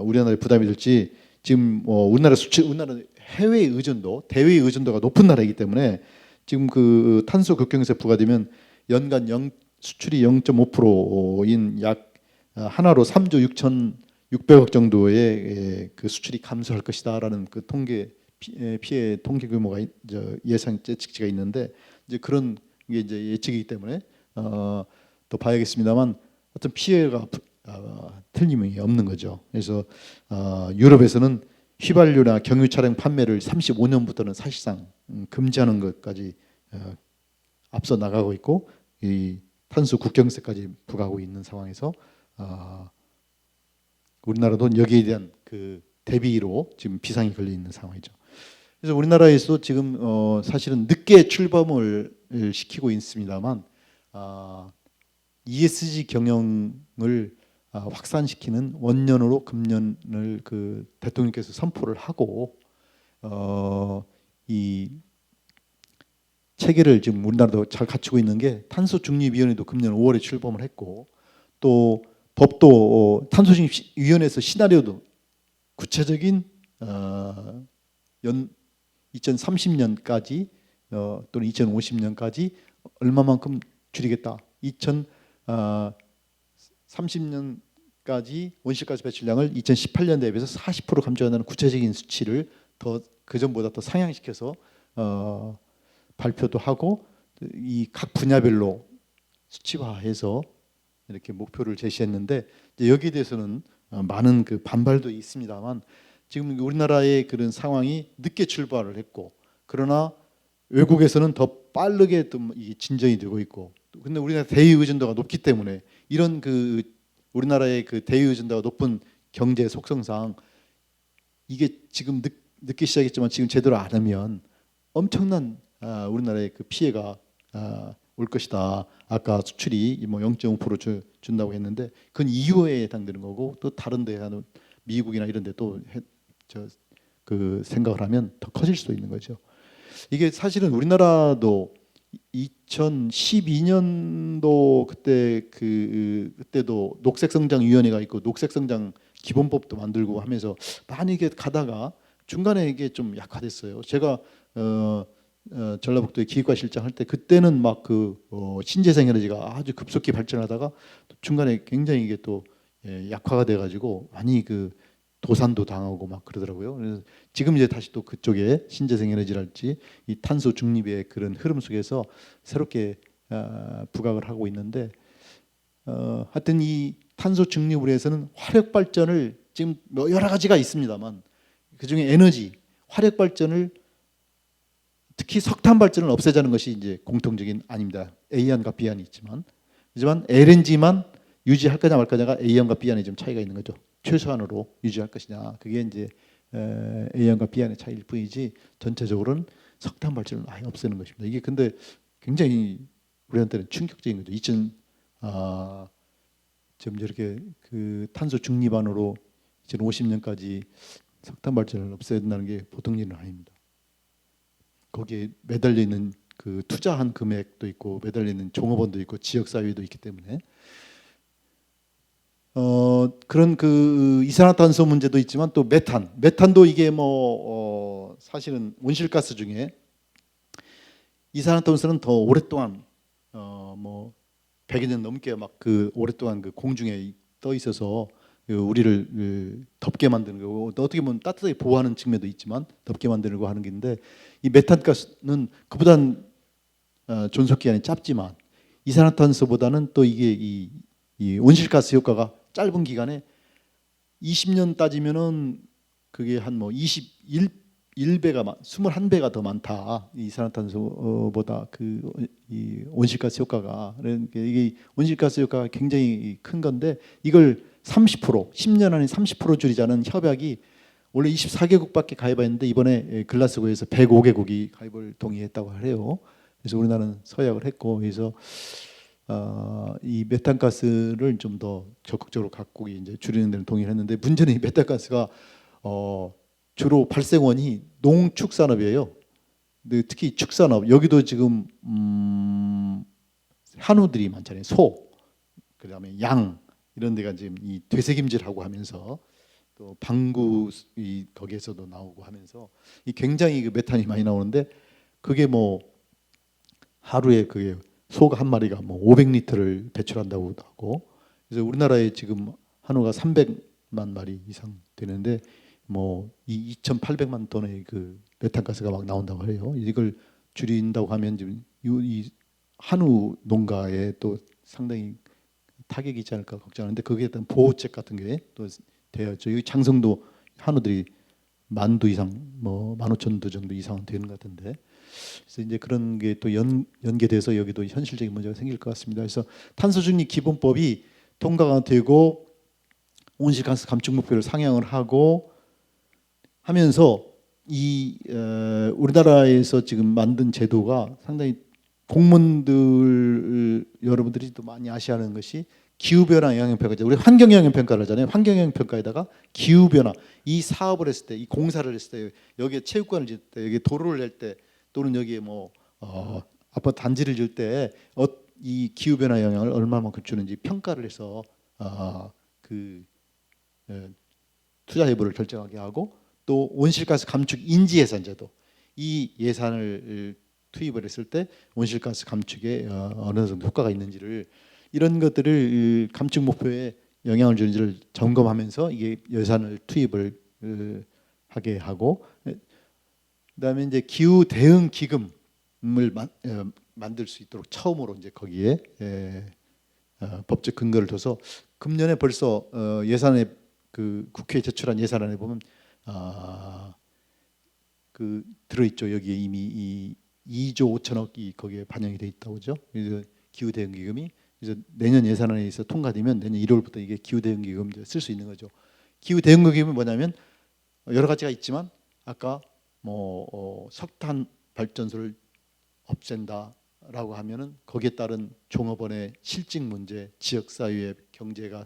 [SPEAKER 1] 우리나라에 부담이 될지 지금 우리나라는 해외 의존도, 대외 의존도가 높은 나라이기 때문에 지금 그 탄소 국경세 부과되면 연간 수출이 0.5%인 약 하나로 3조 6,600억 정도의 그 수출이 감소할 것이다라는 그 피해 통계 규모가 예상 예측치가 있는데 이제 그런 게 이제 예측이기 때문에 또 봐야겠습니다만 어떤 피해가 틀림이 없는 거죠. 그래서 유럽에서는 휘발유나 경유 차량 판매를 35년부터는 사실상 금지하는 것까지 앞서 나가고 있고 이 탄소 국경세까지 부과하고 있는 상황에서 우리나라도 여기에 대한 그 대비로 지금 비상이 걸려 있는 상황이죠. 그래서 우리나라에서 지금 사실은 늦게 출범을 시키고 있습니다만 ESG 경영을 확산시키는 원년으로 금년을 그 대통령께서 선포를 하고 이 체계를 지금 우리나라도 잘 갖추고 있는 게 탄소중립위원회도 금년 5월에 출범을 했고 또 법도 탄소중립위원회에서 시나리오도 구체적인 2030년까지 또는 2050년까지 얼마만큼 줄이겠다. 2030년까지 온실가스 배출량을 2018년도에 비해서 40% 감소한다는 구체적인 수치를 더 그전보다 더 상향시켜서 발표도 하고 이 각 분야별로 수치화해서 이렇게 목표를 제시했는데 여기에 대해서는 많은 그 반발도 있습니다만 지금 우리나라의 그런 상황이 늦게 출발을 했고 그러나 외국에서는 더 빠르게 또 진전이 되고 있고 근데 우리나라 대외 의존도가 높기 때문에 이런 그 우리나라의 그 대외 의존도가 높은 경제 속성상 이게 지금 늦게 시작했지만 지금 제대로 안 하면 엄청난 우리나라의 그 피해가 올 것이다. 아까 수출이 뭐 0.5% 준다고 했는데 그건 이후에 해당되는 거고 또 다른 데 하는 미국이나 이런 데 또 그 생각을 하면 더 커질 수도 있는 거죠. 이게 사실은 우리나라도 2012년도 그때도 녹색성장위원회가 있고 녹색성장 기본법도 만들고 하면서 많이 이게 가다가 중간에 이게 좀 약화됐어요. 제가 전라북도의 기획과 실장 할 때 그때는 막 신재생 에너지가 아주 급속히 발전하다가 중간에 굉장히 이게 또 약화가 돼가지고 많이 그 도산도 당하고 막 그러더라고요. 그래서 지금 이제 다시 또 그쪽에 신재생 에너지랄지 이 탄소 중립의 그런 흐름 속에서 새롭게 부각을 하고 있는데 하여튼 이 탄소 중립을 위해서는 화력 발전을 지금 뭐 여러 가지가 있습니다만 그 중에 에너지 화력 발전을 특히 석탄 발전을 없애자는 것이 이제 공통적인 아닙니다. A안과 B안이 있지만 하지만 LNG만 유지할 거냐 말 거냐가 A안과 B안의 좀 차이가 있는 거죠. 최소한으로 유지할 것이냐 그게 이제 A안과 B안의 차이일 뿐이지 전체적으로는 석탄 발전을 아예 없애는 것입니다. 이게 근데 굉장히 우리한테는 충격적인 거죠. 지금 이렇게 그 탄소 중립안으로 2050년까지 석탄 발전을 없애야 된다는 게 보통 일은 아닙니다. 거기에 매달려 있는 그 투자한 금액도 있고 매달려 있는 종업원도 있고 지역 사회도 있기 때문에 그런 그 이산화탄소 문제도 있지만 또 메탄도 이게 사실은 온실가스 중에 이산화탄소는 더 오랫동안 100여 년 넘게 막 그 오랫동안 그 공중에 떠 있어서 우리를 덥게 만드는 거고 또 어떻게 보면 따뜻하게 보호하는 측면도 있지만 덥게 만드는 거 하는 게인데 이 메탄가스는 그보다는 존속 기간이 짧지만 이산화탄소보다는 또 이게 이 온실가스 효과가 짧은 기간에 20년 따지면은 그게 한 21배가 21배가 더 많다. 이산화탄소보다 이 온실가스 효과가 그러니까 이게 온실가스 효과가 굉장히 큰 건데 이걸 30% 10년 안에 30% 줄이자는 협약이 원래 24개국밖에 가입했는데 이번에 글라스고에서 105개국이 가입을 동의했다고 해요. 그래서 우리나라는 서약을 했고, 그래서 이 메탄가스를 좀 더 적극적으로 각국이 이제 줄이는 데는 동의를 했는데, 문제는 이 메탄가스가 주로 발생원이 농축산업이에요. 근데 특히 축산업, 여기도 지금 한우들이 많잖아요. 소, 그다음에 양, 이런 데가 지금 이 되새김질하고 하면서, 또 방구 이 거기에서도 나오고 하면서 이 굉장히 그 메탄이 많이 나오는데, 그게 뭐 하루에 그게 소가 한 마리가 뭐 500리터를 배출한다고 하고, 그래서 우리나라에 지금 한우가 300만 마리 이상 되는데 뭐 이 2,800만 톤의 그 메탄가스가 막 나온다고 해요. 이걸 줄인다고 하면 지금 이 한우 농가에 또 상당히 타격이 있지 않을까 걱정하는데, 거기에 대한 보호책 같은 게 또 되었죠. 여기 장성도 한우들이 10,000두 이상, 뭐 15,000두 정도 이상은 되는 것 같은데, 그래서 이제 그런 게 또 연계돼서 여기도 현실적인 문제가 생길 것 같습니다. 그래서 탄소중립 기본법이 통과가 되고 온실가스 감축 목표를 상향을 하고 하면서 이 우리나라에서 지금 만든 제도가 상당히, 공무원들 여러분들이 또 많이 아시하는 것이 기후변화 영향평가제, 우리 환경영향평가를 하잖아요. 환경영향평가에다가 기후변화, 이 사업을 했을 때, 이 공사를 했을 때, 여기에 체육관을 지을 때, 여기 도로를 낼 때, 또는 여기에 뭐 아파트 단지를 지을 때 이 기후변화 영향을 얼마만큼 주는지 평가를 해서 그 투자 여부를 결정하게 하고, 또 온실가스 감축 인지 예산제도, 이 예산을 투입을 했을 때 온실가스 감축에 어느 정도 효과가 있는지를, 이런 것들을 감축 목표에 영향을 주는지를 점검하면서 이게 예산을 투입을 하게 하고, 그다음에 이제 기후 대응 기금을 만들 수 있도록 처음으로 이제 거기에 법적 근거를 둬서, 금년에 벌써 예산에 그 국회에 제출한 예산안에 보면 그 들어있죠. 여기에 이미 이 2조 5천억이 거기에 반영이 돼 있다고 그죠. 그래서 기후 대응 기금이, 그래서 내년 예산안에서 통과되면 내년 1월부터 이게 기후 대응 기금 쓸 수 있는 거죠. 기후 대응 기금은 뭐냐면 여러 가지가 있지만, 아까 뭐 석탄 발전소를 없앤다라고 하면은 거기에 따른 종업원의 실직 문제, 지역 사회의 경제가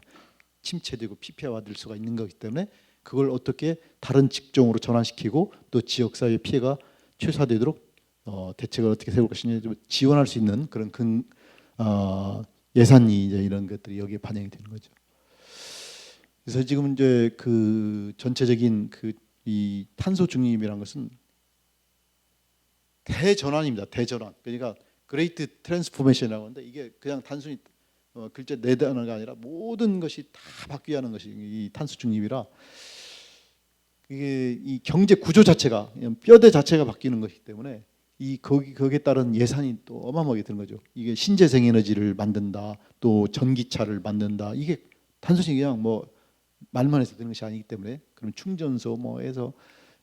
[SPEAKER 1] 침체되고 피폐화될 수가 있는 거기 때문에, 그걸 어떻게 다른 직종으로 전환시키고 또 지역 사회 피해가 최소화되도록 대책을 어떻게 세울 것이냐 지원할 수 있는 그런 예산이 이제 이런 것들이 여기에 반영이 되는 거죠. 그래서 지금 이제 그 전체적인 그 이 탄소 중립이라는 것은 대전환입니다. 대전환. 그러니까 그레이트 트랜스포메이션이라고 하는데, 이게 그냥 단순히 글자 네 단어가 아니라 모든 것이 다 바뀌어야 하는 것이 이 탄소 중립이라, 이게 이 경제 구조 자체가, 뼈대 자체가 바뀌는 것이기 때문에 거기에 따른 예산이 또 어마어마하게 드는 거죠. 이게 신재생 에너지를 만든다, 또 전기차를 만든다, 이게 단순히 그냥 뭐 말만 해서 되는 것이 아니기 때문에, 그럼 충전소 뭐 해서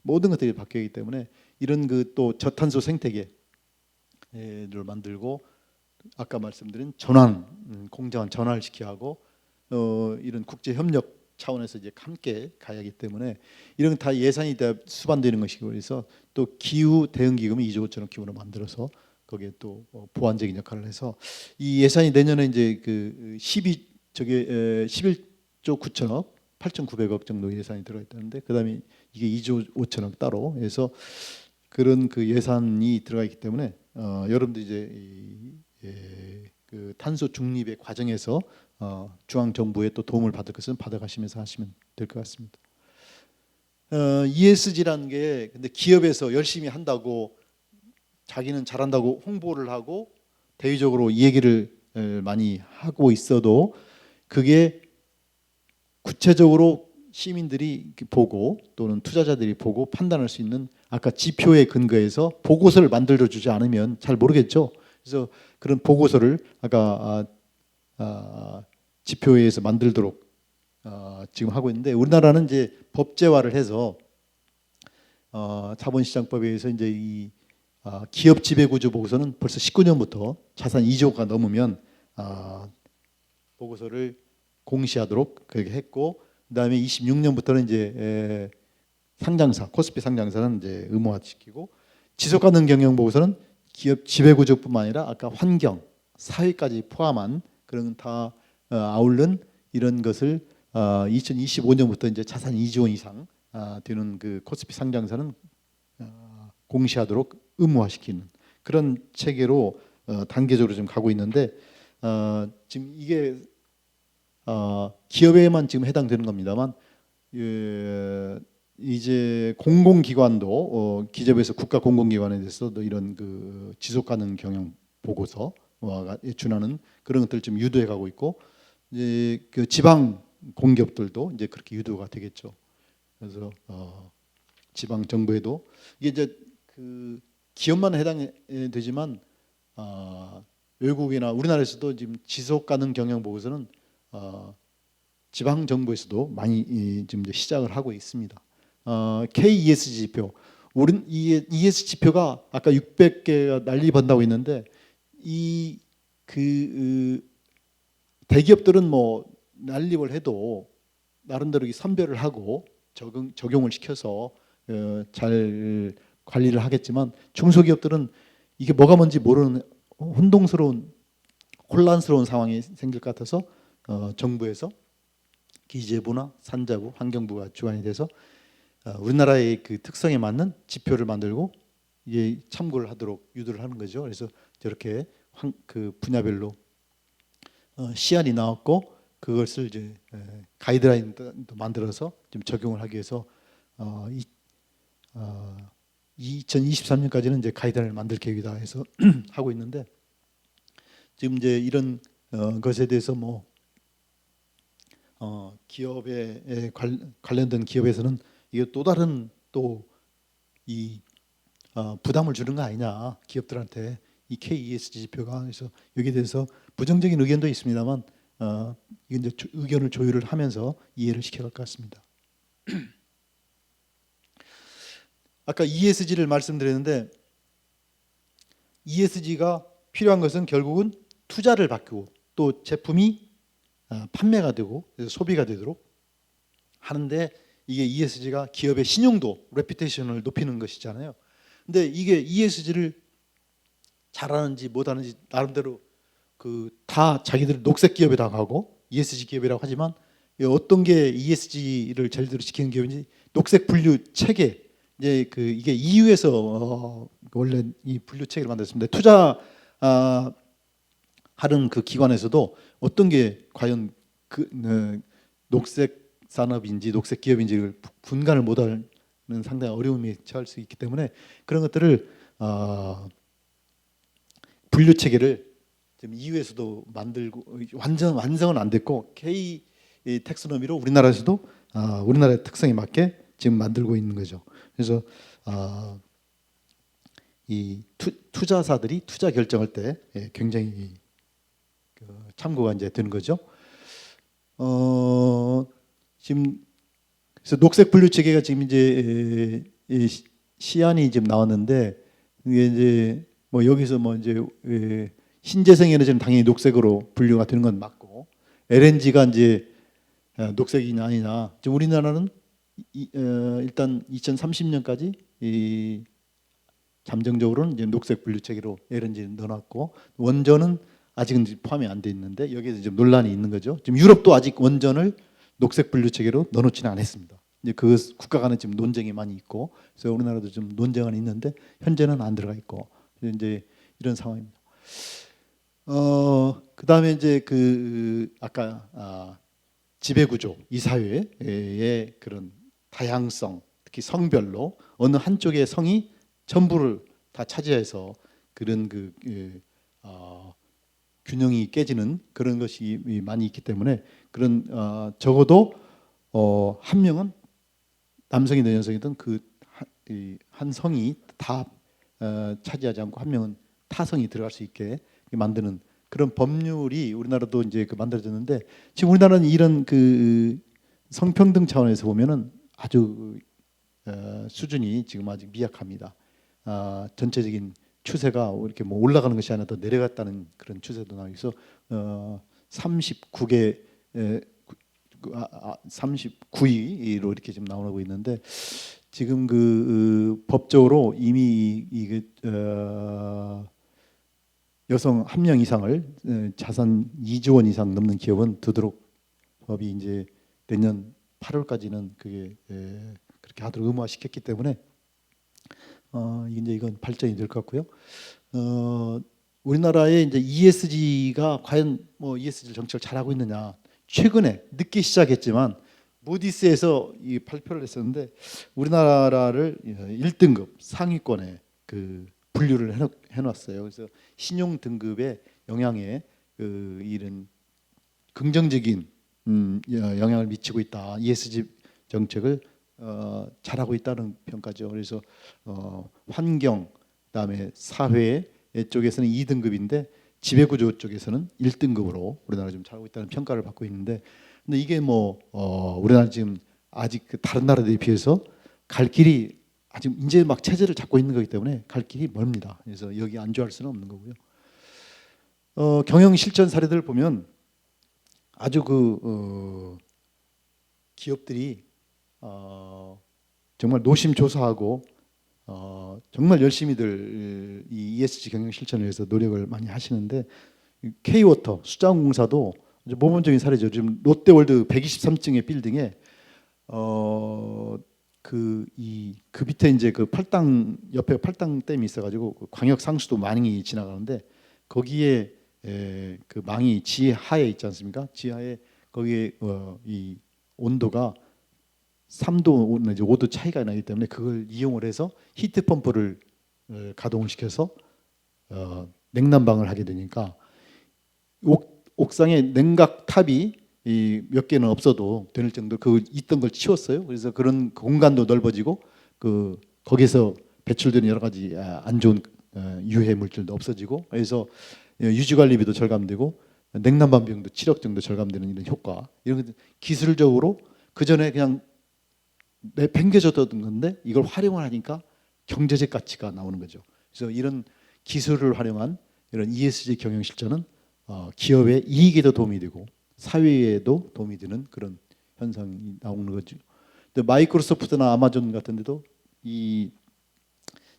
[SPEAKER 1] 모든 것들이 바뀌기 때문에, 이런 그 또 저탄소 생태계를 만들고, 아까 말씀드린 전환, 공정한 전환을 시켜야 하고, 이런 국제 협력 차원에서 이제 함께 가야 하기 때문에, 이런 다 예산이 다 수반되는 것이고, 그래서 또 기후 대응 기금이 2조 5천억 기금으로 만들어서 거기에 또 보완적인 역할을 해서, 이 예산이 내년에 이제 그 11조 9천억 8,900억 정도 예산이 들어 있다는데, 그다음에 이게 2조 5천억 따로 해서 그런 그 예산이 들어가 있기 때문에, 여러분들 이제 그 탄소 중립의 과정에서 중앙 정부의 또 도움을 받을 것은 받아가시면서 하시면 될 것 같습니다. ESG라는 게 근데 기업에서 열심히 한다고, 자기는 잘한다고 홍보를 하고 대외적으로 이 얘기를 많이 하고 있어도, 그게 구체적으로 시민들이 보고 또는 투자자들이 보고 판단할 수 있는 아까 지표에 근거해서 보고서를 만들어 주지 않으면 잘 모르겠죠. 그래서 그런 보고서를 아까 지표에서 만들도록 지금 하고 있는데, 우리나라는 이제 법제화를 해서 자본시장법에 의해서 이제 이 기업 지배구조 보고서는 벌써 19년부터 자산 2조가 넘으면 보고서를 공시하도록 그렇게 했고, 그다음에 26년부터는 이제 상장사 코스피 상장사는 이제 의무화시키고, 지속 가능 경영 보고서는 기업 지배 구조뿐만 아니라 아까 환경, 사회까지 포함한 그런 다 아울른 이런 것을 2025년부터 이제 자산 2조 원 이상 되는 그 코스피 상장사는 공시하도록 의무화시키는 그런 체계로 단계적으로 좀 가고 있는데, 지금 이게 기업에만 지금 해당되는 겁니다만, 이제 공공기관도 기재부에서 국가 공공기관에 대해서도 이런 그 지속 가능 경영 보고서와 준하는 그런 것들 좀 유도해 가고 있고, 이제 그 지방 공기업들도 이제 그렇게 유도가 되겠죠. 그래서 지방 정부에도 이게 이제 그 기업만 해당되지만 외국이나 우리나라에서도 지금 지속 가능 경영 보고서는 지방 정부에서도 많이 지금 이제 시작을 하고 있습니다. KESG 지표, 우린 이 ESG 지표가 아까 600개가 난리 번다고 했는데, 이 그 대기업들은 뭐 난립을 해도 나름대로 선별을 하고 적용을 시켜서 잘 관리를 하겠지만, 중소기업들은 이게 뭐가 뭔지 모르는 혼란스러운 상황이 생길 것 같아서 정부에서 기재부나 산자부, 환경부가 주관이 돼서 우리나라의 그 특성에 맞는 지표를 만들고 이게 참고를 하도록 유도를 하는 거죠. 그래서 저렇게 그 분야별로 시안이 나왔고, 그것을 이제 가이드라인도 만들어서 좀 적용을 하기 위해서 2023년까지는 이제 가이드라인을 만들 계획이다 해서 하고 있는데, 지금 이제 이런 것에 대해서 뭐 기업에 관련된 기업에서는 이게 또 다른 또 이 부담을 주는 거 아니냐 기업들한테 이 KESG 지표가. 그래서 여기에 대해서 부정적인 의견도 있습니다만 이게 이제 의견을 조율을 하면서 이해를 시켜갈 것 같습니다. 아까 ESG를 말씀드렸는데, ESG가 필요한 것은 결국은 투자를 바꾸고 또 제품이 판매가 되고 소비가 되도록 하는데, 이게 ESG가 기업의 신용도, 레퓨테이션을 높이는 것이잖아요. 근데 이게 ESG를 잘하는지 못하는지 나름대로 그 다 자기들 녹색 기업이라고 하고 ESG 기업이라고 하지만, 어떤 게 ESG를 제대로 지키는 기업인지 녹색 분류 체계, 이제 그 이게 EU에서 원래 이 분류 체계를 만들었습니다. 투자 하는 그 기관에서도 어떤 게 과연 그 녹색 산업인지 녹색 기업인지를 분간을 못하는 상당히 어려움이 처할 수 있기 때문에, 그런 것들을 분류 체계를 지금 EU에서도 만들고 완성은 안 됐고, K 텍스노미로 우리나라에서도 우리나라의 특성에 맞게 지금 만들고 있는 거죠. 그래서 이 투자사들이 투자 결정할 때 굉장히 참고가 이제 되는 거죠. 지금 그래서 녹색 분류 체계가 지금 이제 시안이 지금 나왔는데, 이게 이제 뭐 여기서 뭐 이제 신재생 에너지는 당연히 녹색으로 분류가 되는 건 맞고, LNG가 이제 녹색이냐 아니냐. 지금 우리나라는 일단 2030년까지 이 잠정적으로는 이제 녹색 분류 체계로 LNG를 넣어놨고, 원전은 아직은 포함이 안 돼 있는데 여기에서 좀 논란이 있는 거죠. 지금 유럽도 아직 원전을 녹색 분류 체계로 넣어놓지는 않았습니다. 이제 그 국가 간에 지금 논쟁이 많이 있고, 그래서 우리나라도 좀 논쟁은 있는데 현재는 안 들어가 있고, 이제 이런 상황입니다. 그다음에 이제 그 아까 지배 구조, 이 사회의 그런 다양성, 특히 성별로 어느 한쪽의 성이 전부를 다 차지해서 그런 균형이 깨지는 그런 것이 많이 있기 때문에, 그런 적어도 한 명은 남성이든 여성이든 그 한 성이 다 차지하지 않고 한 명은 타성이 들어갈 수 있게 만드는 그런 법률이 우리나라도 이제 만들어졌는데, 지금 우리나라는 이런 그 성평등 차원에서 보면은 아주 수준이 지금 아직 미약합니다. 전체적인 추세가 이렇게 뭐 올라가는 것이 아니라 더 내려갔다는 그런 추세도 나와 있어 39개 39위로 이렇게 지금 나오고 있는데 지금 법적으로 이미 여성 1명 이상을 자산 2조 원 이상 넘는 기업은 두도록 법이 이제 내년 8월까지는 그게 그렇게 하도록 의무화시켰기 때문에 이제 이건 발전이 될 것 같고요. 우리나라의 이제 ESG가 과연 뭐 ESG 정책을 잘하고 있느냐? 최근에 늦게 시작했지만 무디스에서 이 발표를 했었는데 우리나라를 1등급 상위권에 분류를 해놨어요. 그래서 신용 등급의 영향에 이런 긍정적인 영향을 미치고 있다. ESG 정책을 잘하고 있다는 평가죠. 그래서 환경, 그다음에 사회 쪽에서는 2등급인데 지배구조 쪽에서는 1등급으로 우리나라 좀 잘하고 있다는 평가를 받고 있는데, 근데 이게 우리나라 지금 아직 다른 나라들에 비해서 갈 길이 아직 이제 막 체제를 잡고 있는 거기 때문에 갈 길이 멀습니다. 그래서 여기 안주할 수는 없는 거고요. 경영 실천 사례들 보면 아주 기업들이 정말 노심초사하고 정말 열심히들 이 ESG 경영 실천을 위해서 노력을 많이 하시는데, K워터 수자원공사도 모범적인 사례죠. 지금 롯데월드 123층의 빌딩에 그 밑에 이제 팔당 옆에 팔당 댐이 있어가지고 광역 상수도 많이 지나가는데 거기에 그 망이 지하에 있지 않습니까? 지하에 거기에 이 온도가 3도 내지 5도 차이가 나기 때문에 그걸 이용을 해서 히트 펌프를 가동을 시켜서 냉난방을 하게 되니까 옥상에 냉각 탑이 몇 개는 없어도 될 정도 있던 걸 치웠어요. 그래서 그런 공간도 넓어지고 거기서 배출되는 여러 가지 안 좋은 유해 물질도 없어지고, 그래서 유지 관리비도 절감되고 냉난방 비용도 7억 정도 절감되는 이런 효과, 이런 기술적으로 그 전에 그냥 내팽개졌던 건데 이걸 활용을 하니까 경제적 가치가 나오는 거죠. 그래서 이런 기술을 활용한 이런 ESG 경영 실천은 기업의 이익에도 도움이 되고 사회에도 도움이 되는 그런 현상이 나오는 거죠. 근데 마이크로소프트나 아마존 같은 데도 이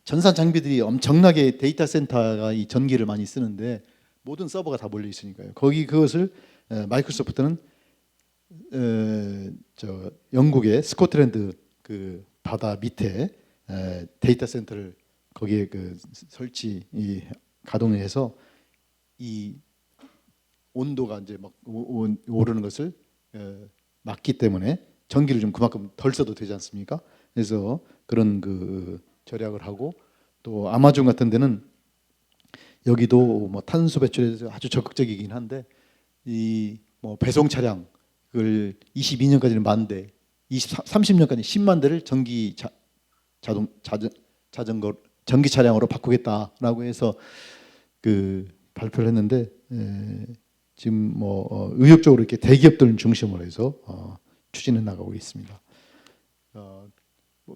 [SPEAKER 1] 전산 장비들이 엄청나게 데이터 센터가 이 전기를 많이 쓰는데 모든 서버가 다 몰려 있으니까요. 그것을 마이크로소프트는 영국의 스코틀랜드 바다 밑에 데이터 센터를 거기에 설치 가동해서 이 온도가 이제 막 오르는 것을 막기 때문에 전기를 좀 그만큼 덜 써도 되지 않습니까? 그래서 그런 절약을 하고, 또 아마존 같은 데는 여기도 탄소 배출에 대해서 아주 적극적이긴 한데 이 배송 차량 그걸 22년까지는 10,000대, 30년까지 10만 대를 자전거 전기 차량으로 바꾸겠다라고 해서 발표를 했는데, 지금 의욕적으로 이렇게 대기업들을 중심으로 해서 추진해 나가고 있습니다.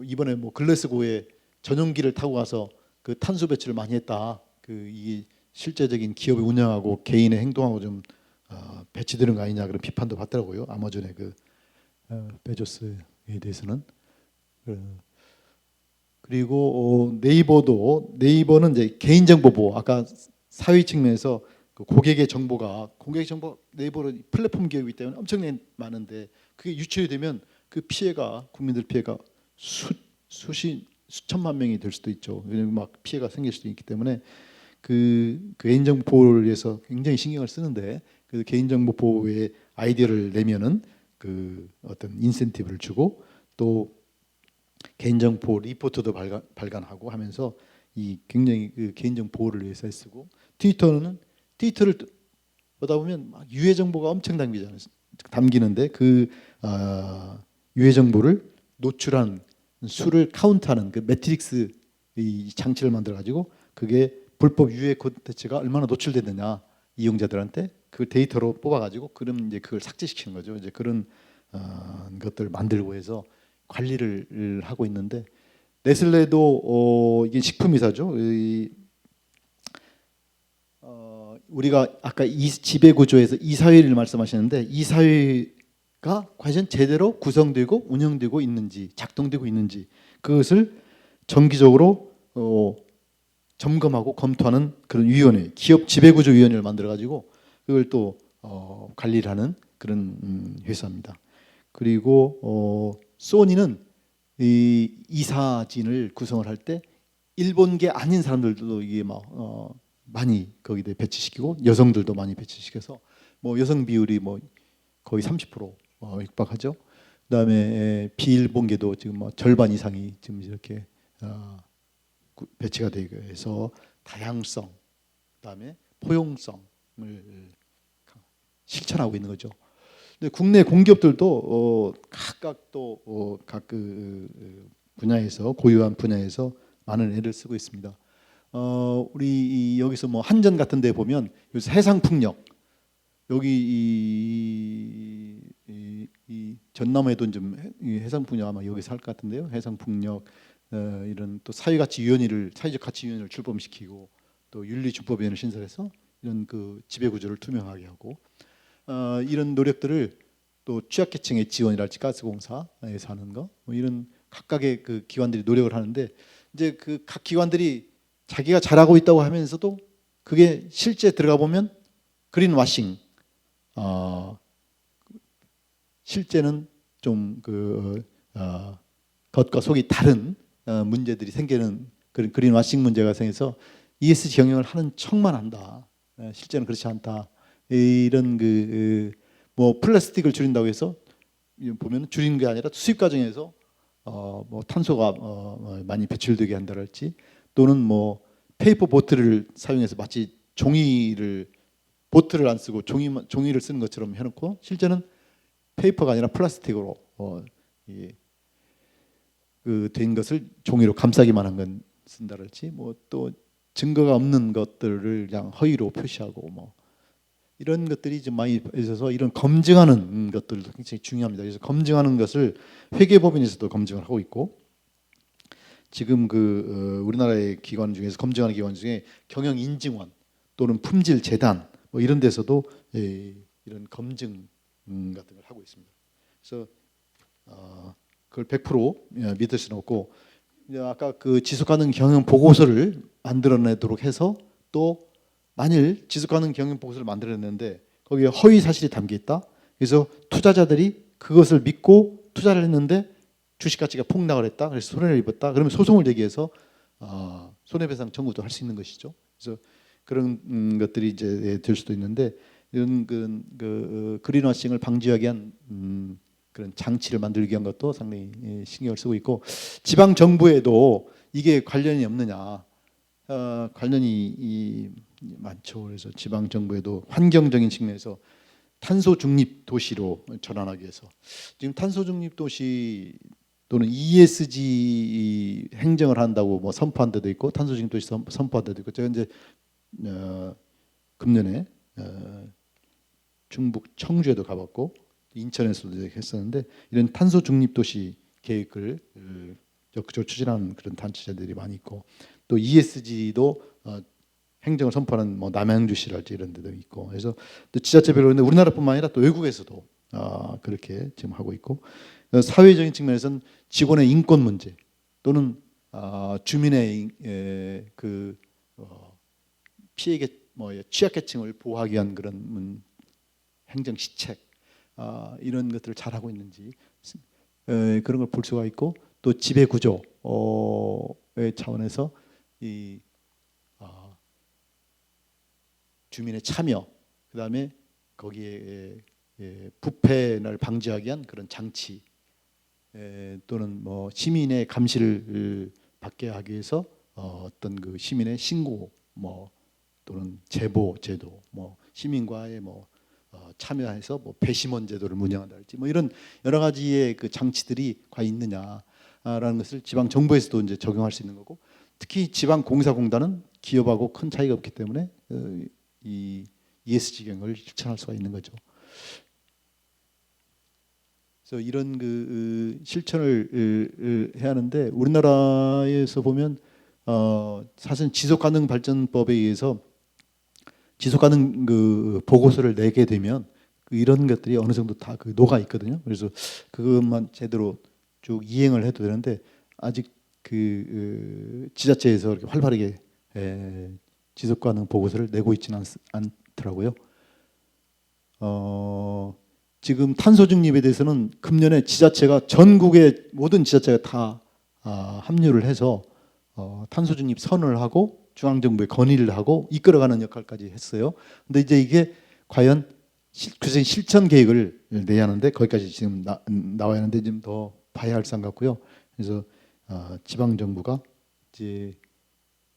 [SPEAKER 1] 이번에 글래스고에 전용기를 타고 가서 탄소 배출을 많이 했다. 이게 실제적인 기업이 운영하고 개인의 행동하고 좀 배치되는 거 아니냐 그런 비판도 받더라고요. 아마존의 베조스에 대해서는. 그리고 네이버는 이제 개인정보 보호, 아까 사회 측면에서 고객의 정보가 네이버로 플랫폼 기업이기 때문에 엄청나게 많은데 그게 유출이 되면 그 피해가 국민들 피해가 수천만 명이 될 수도 있죠. 막 피해가 생길 수도 있기 때문에 개인정보 보호를 위해서 굉장히 신경을 쓰는데 그 개인정보 보호의 아이디어를 내면은 어떤 인센티브를 주고 또 개인정보 리포트도 발간하고 하면서 굉장히 개인정보 보호를 위해서 쓰고, 트위터를 보다 보면 막 유해 정보가 엄청 담기는데 유해 정보를 노출한 수를 카운트하는 매트릭스 이 장치를 만들어 가지고 그게 불법 유해 콘텐츠가 얼마나 노출됐느냐 이용자들한테 그 데이터로 뽑아 가지고 그럼 이제 그걸 삭제시키는 거죠. 이제 그런 것들을 만들고 해서 관리를 하고 있는데, 네슬레도 이게 식품회사죠. 우리가 아까 이 지배 구조에서 이사회를 말씀하셨는데 이사회가 과연 제대로 구성되고 운영되고 있는지, 작동되고 있는지, 그것을 정기적으로 점검하고 검토하는 그런 위원회, 기업 지배구조위원회를 만들어 가지고 그걸 또 관리를 하는 그런 회사입니다. 그리고 소니는 이 이사진을 구성을 할 때 일본계 아닌 사람들도 이게 막 많이 거기에 배치시키고 여성들도 많이 배치시켜서 뭐 여성 비율이 뭐 거의 30% 육박하죠. 그다음에 비일본계도 지금 뭐 절반 이상이 지금 이렇게 배치가 되게 해서 다양성, 그다음에 포용성을 실천하고 있는 거죠. 근데 국내 공기업들도 각각 또 각 그 분야에서 고유한 분야에서 많은 애를 쓰고 있습니다. 우리 여기서 뭐 한전 같은 데 보면 요새 해상풍력 여기 이 전남에도 좀 해상풍력 아마 여기서 할 것 같은데요. 해상풍력 이런 또 사회적 가치위원회를 출범시키고 또 윤리준법위원회를 신설해서 이런 그 지배구조를 투명하게 하고 이런 노력들을 또 취약계층의 지원이랄지 가스공사에서 하는 거 뭐 이런 각각의 그 기관들이 노력을 하는데 이제 그 각 기관들이 자기가 잘하고 있다고 하면서도 그게 실제 들어가 보면 그린와싱 실제는 좀 겉과 속이 다른 문제들이 생기는 그런 그린와싱 문제가 생겨서 ESG 경영을 하는 척만 한다. 실제는 그렇지 않다. 이런 뭐 플라스틱을 줄인다고 해서 보면 줄이는 게 아니라 수입 과정에서 뭐 탄소가 많이 배출되게 한다랄지 또는 뭐 페이퍼 보트를 사용해서 마치 보트를 안 쓰고 종이를 쓰는 것처럼 해놓고 실제는 페이퍼가 아니라 플라스틱으로 된 것을 종이로 감싸기만 한 건 쓴다랄지 뭐 또 증거가 없는 것들을 그냥 허위로 표시하고 뭐 이런 것들이 좀 많이 있어서 이런 검증하는 것들도 굉장히 중요합니다. 그래서 검증하는 것을 회계법인에서도 검증을 하고 있고 지금 우리나라의 기관 중에서 검증하는 기관 중에 경영인증원 또는 품질재단 뭐 이런 데서도 이런 검증 같은 걸 하고 있습니다. 그래서 그걸 100% 믿을 수는 없고 아까 그 지속가능 경영 보고서를 만들어내도록 해서 또 만일 지속가능 경영 보고서를 만들어냈는데 거기에 허위 사실이 담겨 있다. 그래서 투자자들이 그것을 믿고 투자를 했는데 주식 가치가 폭락을 했다. 그래서 손해를 입었다. 그러면 소송을 제기해서 손해배상 청구도 할 수 있는 것이죠. 그래서 그런 것들이 이제 될 수도 있는데 이런 그린워싱을 방지하기 위한 그런 장치를 만들기 위한 것도 상당히 신경을 쓰고 있고 지방 정부에도 이게 관련이 없느냐? 관련이 많죠. 그래서 지방 정부에도 환경적인 측면에서 탄소 중립 도시로 전환하기 위해서 지금 탄소 중립 도시 또는 ESG 행정을 한다고 뭐 선포한 데도 있고 탄소 중립 도시 선포한 데도 있고 제가 이제 금년에 중북 청주에도 가봤고 인천에서도 했었는데 이런 탄소 중립 도시 계획을 적극적으로 추진하는 그런 단체들이 많이 있고 또 ESG도 행정을 선포하는 뭐 남양주시랄지 이런 데도 있고 그래서 또 지자체별로 근데 우리나라뿐만 아니라 또 외국에서도 그렇게 지금 하고 있고 사회적인 측면에서는 직원의 인권 문제 또는 주민의 피해계 취약계층을 보호하기 위한 그런 행정 시책 이런 것들을 잘하고 있는지 그런 걸 볼 수가 있고 또 지배 구조의 차원에서 이 주민의 참여 그다음에 거기에 부패를 방지하기 위한 그런 장치 또는 뭐 시민의 감시를 받게 하기 위해서 어떤 그 시민의 신고 뭐 또는 제보 제도 뭐 시민과의 뭐 참여해서 뭐 배심원 제도를 운영한다든지 뭐 이런 여러 가지의 그 장치들이 과연 있느냐라는 것을 지방 정부에서도 이제 적용할 수 있는 거고 특히 지방 공사공단은 기업하고 큰 차이가 없기 때문에 이 ESG 경영을 실천할 수가 있는 거죠. 그래서 이런 그 실천을 해야 하는데 우리나라에서 보면 사실 지속가능 발전법에 의해서 지속가능 그 보고서를 내게 되면 이런 것들이 어느 정도 다 그 녹아 있거든요. 그래서 그것만 제대로 쭉 이행을 해도 되는데 아직 지자체에서 이렇게 활발하게 지속 가능 보고서를 내고 있지는 않더라고요. 지금 탄소 중립에 대해서는 금년에 지자체가 전국의 모든 지자체가 다 합류를 해서 탄소 중립 선언을 하고 중앙정부에 건의를 하고 이끌어가는 역할까지 했어요. 근데 이제 이게 과연 구체적인 실천 계획을 내야 하는데 거기까지 지금 나와야 하는데 좀 더 봐야 할 상 같고요. 그래서 지방 정부가 이제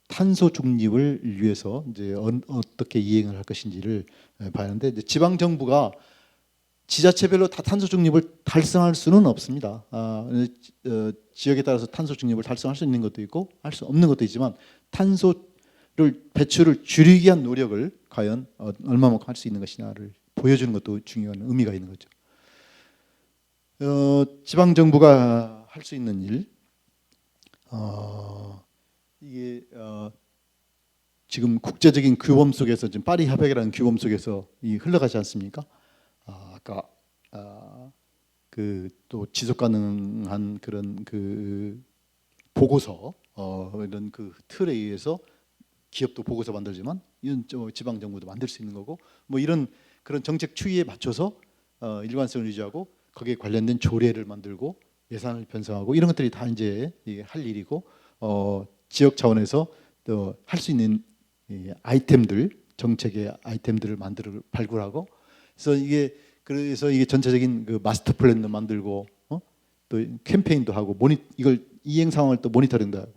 [SPEAKER 1] 탄소 중립을 위해서 이제 어떻게 이행을 할 것인지를 봐야 하는데 이제 지방 정부가 지자체별로 다 탄소 중립을 달성할 수는 없습니다. 지역에 따라서 탄소 중립을 달성할 수 있는 것도 있고 할 수 없는 것도 있지만 탄소를 배출을 줄이기 위한 노력을 과연 얼마만큼 할 수 있는 것이냐를 보여주는 것도 중요한 의미가 있는 거죠. 지방 정부가 할 수 있는 일, 이게 지금 국제적인 규범 속에서 지금 파리 협약이라는 규범 속에서 흘러가지 않습니까? 아까 그 또 지속 가능한 그런 그 보고서 이런 그 틀에 의해서 기업도 보고서 만들지만 이런 지방 정부도 만들 수 있는 거고 뭐 이런 그런 정책 추이에 맞춰서 일관성을 유지하고 거기에 관련된 조례를 만들고 예산을 편성하고 이런 것들이 다 이제 할 일이고 지역 차원에서 또 할 수 있는 아이템들 정책의 아이템들을 만들어 발굴하고 그래서 이게 전체적인 그 마스터 플랜도 만들고 또 캠페인도 하고 이걸 이행 상황을 또 모니터링도 하고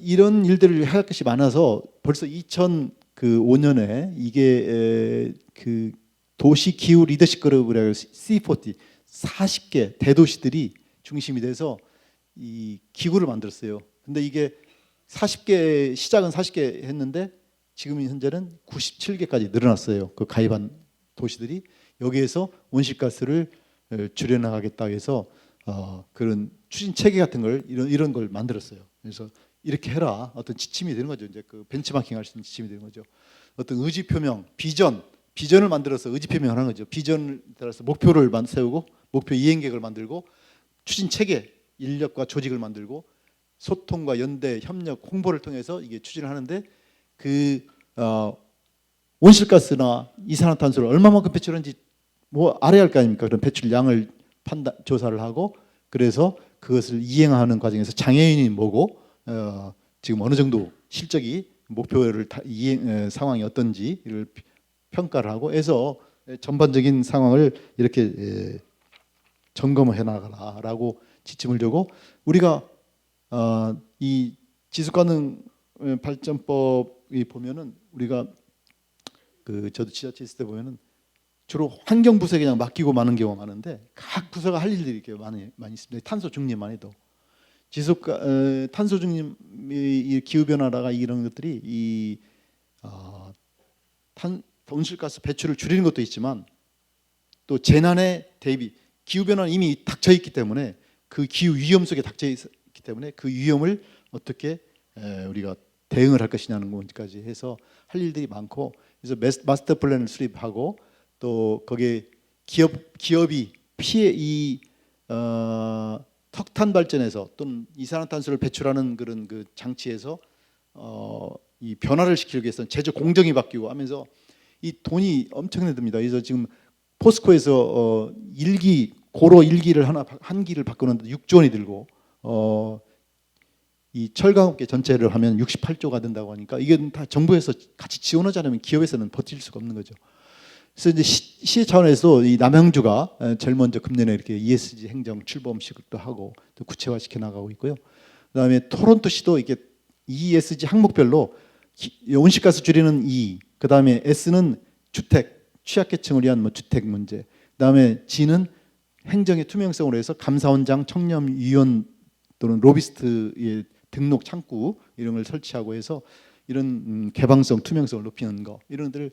[SPEAKER 1] 이런 일들을 할 것이 많아서 벌써 2005년에 이게 그 도시 기후 리더십 그룹이라고 C40 40개 대도시들이 중심이 돼서 이 기구를 만들었어요. 근데 이게 40개 시작은 40개 했는데 지금 현재는 97개까지 늘어났어요. 그 가입한 도시들이 여기에서 온실가스를 줄여나가겠다 해서 그런 추진 체계 같은 걸 이런 걸 만들었어요. 그래서 이렇게 해라 어떤 지침이 되는 거죠. 이제 그 벤치마킹 할 수 있는 지침이 되는 거죠. 어떤 의지 표명, 비전을 만들어서 의지 표명을 하는 거죠. 비전을 따라서 목표를 세우고 목표 이행 계획을 만들고 추진 체계, 인력과 조직을 만들고 소통과 연대, 협력, 홍보를 통해서 이게 추진을 하는데 온실가스나 이산화탄소를 얼마만큼 배출하는지 뭐 알아야 할 거 아닙니까? 그런 배출량을 조사를 하고 그래서 그것을 이행하는 과정에서 장애인이 뭐고 지금 어느 정도 실적이 목표를 이행 상황이 어떤지를 평가를 하고 해서 전반적인 상황을 이렇게 점검을 해나가라라고 지침을 주고 우리가 이 지속가능 발전법이 보면은 우리가 저도 지자체 있을 때 보면은 주로 환경부서에 그냥 맡기고 마는 경우가 많은데 각 부서가 할 일들이 이렇게 많이 있습니다. 탄소 중립만 해도 탄소 중립, 기후 변화라가 이런 것들이 온실가스 배출을 줄이는 것도 있지만 또 재난에 대비 기후 변화는 이미 닥쳐 있기 때문에 그 기후 위험 속에 닥쳐 있기 때문에 그 위험을 어떻게 우리가 대응을 할 것이냐는 것까지 해서 할 일들이 많고 그래서 마스터 플랜을 수립하고 또 거기에 기업이 피해 석탄 발전에서 또는 이산화탄소를 배출하는 그런 그 장치에서 이 변화를 시키기 위해서는 제조 공정이 바뀌고 하면서 이 돈이 엄청나게 듭니다. 그래서 지금 포스코에서 고로 1기를 한 기를 바꾸는데 6조 원이 들고 이 철강업계 전체를 하면 68조가 된다고 하니까 이게 다 정부에서 같이 지원하지 않으면 기업에서는 버틸 수가 없는 거죠. 그래서 이제 시 차원에서 이 남양주가 제일 먼저 금년에 이렇게 ESG 행정 출범식도 하고 또 구체화시켜 나가고 있고요. 그다음에 토론토시도 이게 ESG 항목별로 온실가스 줄이는 E, 그다음에 S는 주택 취약계층을 위한 뭐 주택 문제, 그다음에 G는 행정의 투명성으로 해서 감사원장, 청렴위원 또는 로비스트의 등록 창구 이런 걸 설치하고 해서 이런 개방성, 투명성을 높이는 거 이런 것들을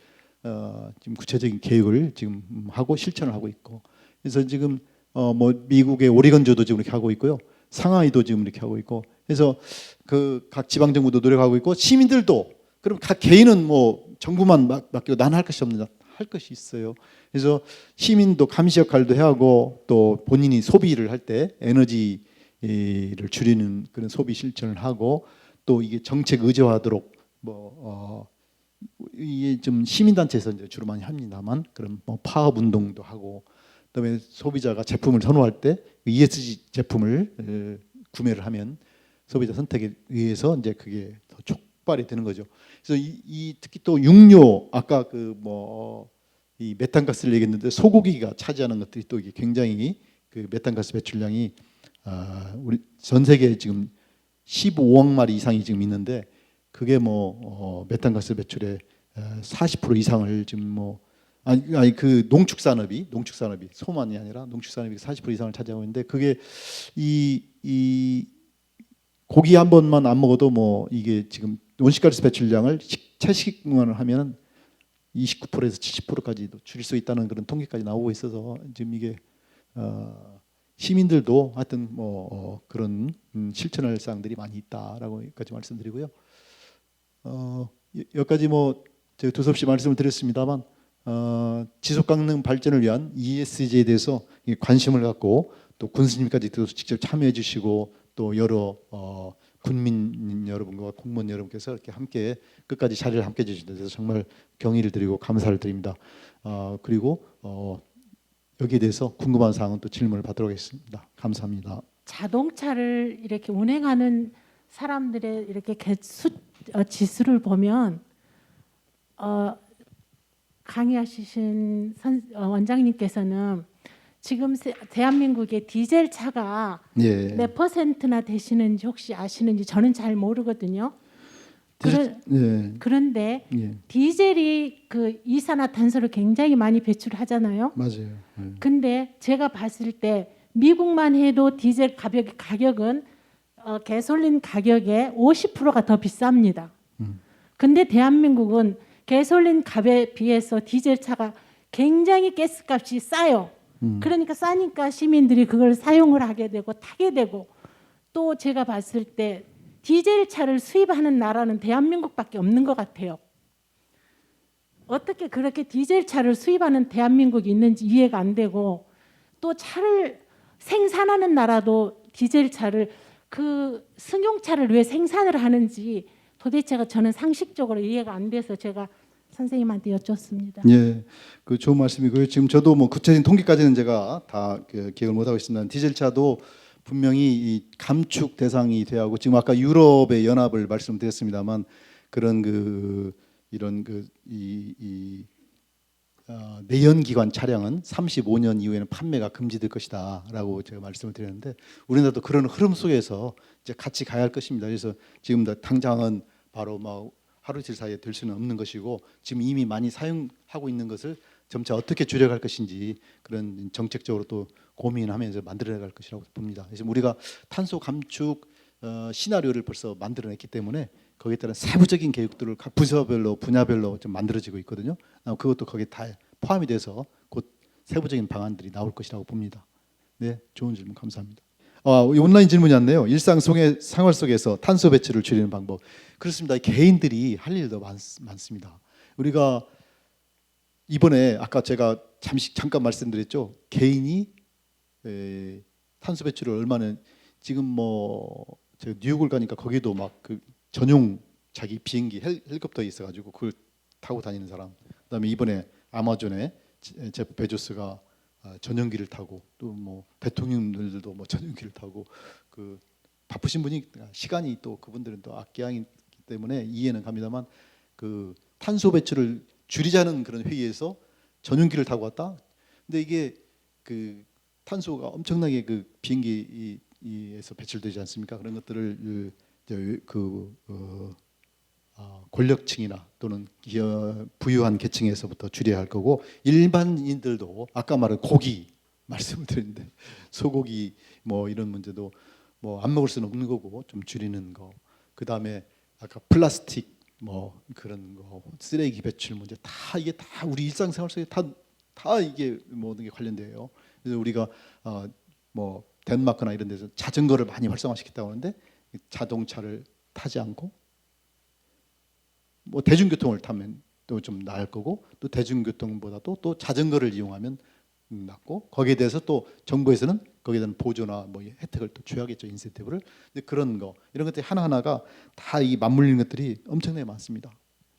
[SPEAKER 1] 지금 구체적인 계획을 지금 하고 실천을 하고 있고 그래서 지금 뭐 미국의 오리건주도 지금 이렇게 하고 있고요, 상하이도 지금 이렇게 하고 있고 그래서 그 각 지방 정부도 노력하고 있고 시민들도 그럼 각 개인은 뭐 정부만 맡기고 나는 할 것이 없느냐 할 것이 있어요. 그래서 시민도 감시 역할도 해야 하고 또 본인이 소비를 할 때 에너지를 줄이는 그런 소비 실천을 하고 또 이게 정책 의제화하도록 이게 좀 시민단체에서 이제 주로 많이 합니다만 그런 뭐 파업 운동도 하고 그다음에 소비자가 제품을 선호할 때 ESG 제품을 구매를 하면 소비자 선택에 의해서 이제 그게 더 촉발이 되는 거죠. 그래서 이 특히 또 육류 아까 그 뭐 이 메탄가스를 얘기했는데 소고기가 차지하는 것들이 또 이게 굉장히 그 메탄가스 배출량이 우리 전 세계에 지금 15억 마리 이상이 지금 있는데 그게 메탄가스 배출의 40% 이상을 지금 아니 그 농축산업이 소만이 아니라 농축산업이 40% 이상을 차지하고 있는데 그게 이 고기 한 번만 안 먹어도 이게 지금 온실가스 배출량을 채식만 하면은 29%에서 70%까지도 줄일 수 있다는 그런 통계까지 나오고 있어서 지금 이게 시민들도 하여튼 그런 실천할 사항들이 많이 있다라고까지 말씀드리고요. 여기까지 제가 두서없이 말씀을 드렸습니다만 지속가능 발전을 위한 ESG에 대해서 관심을 갖고 또 군수님까지 직접 참여해 주시고 또 여러 군민 여러분과 공무원 여러분께서 이렇게 함께 끝까지 자리를 함께 해주신 데서 정말 경의를 드리고 감사를 드립니다. 그리고 여기에 대해서 궁금한 사항은 또 질문을 받도록 하겠습니다. 감사합니다.
[SPEAKER 2] 자동차를 이렇게 운행하는 사람들의 이렇게 지수를 보면 강의하신 원장님께서는 지금 대한민국의 디젤 차가 몇 퍼센트나 되시는지 혹시 아시는지 저는 잘 모르거든요. 그런데 디젤이 그 이산화탄소를 굉장히 많이 배출하잖아요.
[SPEAKER 1] 맞아요.
[SPEAKER 2] 근데 제가 봤을 때 미국만 해도 디젤 가격은 가솔린 가격의 50%가 더 비쌉니다. 근데 대한민국은 가솔린 값에 비해서 디젤 차가 굉장히 가스값이 싸요. 그러니까 싸니까 시민들이 그걸 사용을 하게 되고 타게 되고 또 제가 봤을 때 디젤 차를 수입하는 나라는 대한민국밖에 없는 것 같아요. 어떻게 그렇게 디젤 차를 수입하는 대한민국이 있는지 이해가 안 되고 또 차를 생산하는 나라도 디젤 차를 그 승용차를 왜 생산을 하는지 도대체가 저는 상식적으로 이해가 안 돼서 제가 선생님한테 여쭙습니다.
[SPEAKER 1] 예, 그 좋은 말씀이고요. 지금 저도 구체적인 통계까지는 제가 다 기억을 못 하고 있습니다. 디젤차도 분명히 이 감축 대상이 돼야 하고 지금 아까 유럽의 연합을 말씀드렸습니다만 그런 이런 내연기관 차량은 35년 이후에는 판매가 금지될 것이다라고 제가 말씀을 드렸는데 우리나라도 그런 흐름 속에서 이제 같이 가야 할 것입니다. 그래서 지금 당장은 바로 하루 이틀 사이에 될 수는 없는 것이고 지금 이미 많이 사용하고 있는 것을 점차 어떻게 줄여갈 것인지 그런 정책적으로 또 고민하면서 만들어갈 것이라고 봅니다. 그래서 우리가 탄소 감축 시나리오를 벌써 만들어냈기 때문에 거기에 따른 세부적인 계획들을 각 부서별로 분야별로 좀 만들어지고 있거든요. 그것도 거기에 다 포함이 돼서 곧 세부적인 방안들이 나올 것이라고 봅니다. 네, 좋은 질문 감사합니다. 온라인 질문이 왔네요. 일상 속의 생활 속에서 탄소 배출을 줄이는 방법. 그렇습니다. 개인들이 할 일도 많습니다. 우리가 이번에 아까 제가 잠깐 말씀드렸죠. 개인이 탄소 배출을 얼마나 지금 제가 뉴욕을 가니까 거기도 그 전용 자기 비행기 헬리콥터에 있어가지고 그걸 타고 다니는 사람. 그다음에 이번에 아마존에 제프 베조스가 전용기를 타고 또 대통령들도 전용기를 타고 그 바쁘신 분이 시간이 또 그분들은 또 악기양이기 때문에 이해는 갑니다만 그 탄소 배출을 줄이자는 그런 회의에서 전용기를 타고 왔다. 근데 이게 그 탄소가 엄청나게 그 비행기에서 배출되지 않습니까? 그런 것들을 권력층이나 또는 부유한 계층에서부터 줄여야 할 거고 일반인들도 아까 말한 고기 말씀을 드렸는데 소고기 이런 문제도 안 먹을 수는 없는 거고 좀 줄이는 거. 그 다음에 아까 플라스틱 그런 거 쓰레기 배출 문제 이게 다 우리 일상생활 속에 다 이게 모든 게 관련돼요. 그래서 우리가 덴마크나 이런 데서 자전거를 많이 활성화시켰다고 하는데 자동차를 타지 않고 대중교통을 타면 또 좀 나을 거고 또 대중교통보다도 또 자전거를 이용하면 낫고 거기에 대해서 또 정부에서는 거기에 대한 보조나 뭐 혜택을 또 줘야겠죠 인센티브를. 근데 그런 거 이런 것들이 하나하나가 다 이 맞물리는 것들이 엄청나게 많습니다.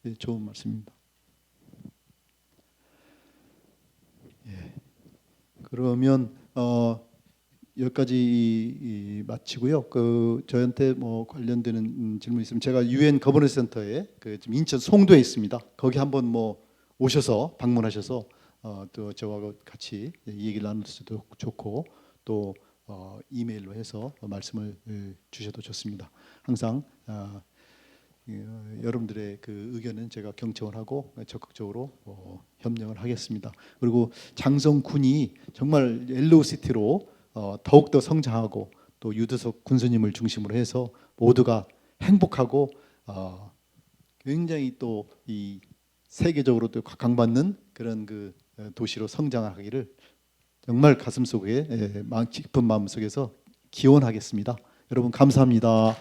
[SPEAKER 1] 예, 좋은 말씀입니다. 예. 그러면 여기까지 마치고요. 그 저한테 뭐 관련되는 질문 있으면 제가 유엔 거버넌스 센터에 그 지금 인천 송도에 있습니다. 거기 한번 뭐 오셔서 방문하셔서 또 저하고 같이 얘기를 나눌 수도 좋고 또 이메일로 해서 말씀을 주셔도 좋습니다. 항상 여러분들의 그 의견은 제가 경청을 하고 적극적으로 협력을 하겠습니다. 그리고 장성군이 정말 옐로우시티로 더욱더 성장하고 또 유두석 군수님을 중심으로 해서 모두가 행복하고 굉장히 또 이 세계적으로도 각광받는 그런 그 도시로 성장하기를 정말 가슴속에 깊은 마음 속에서 기원하겠습니다. 여러분 감사합니다.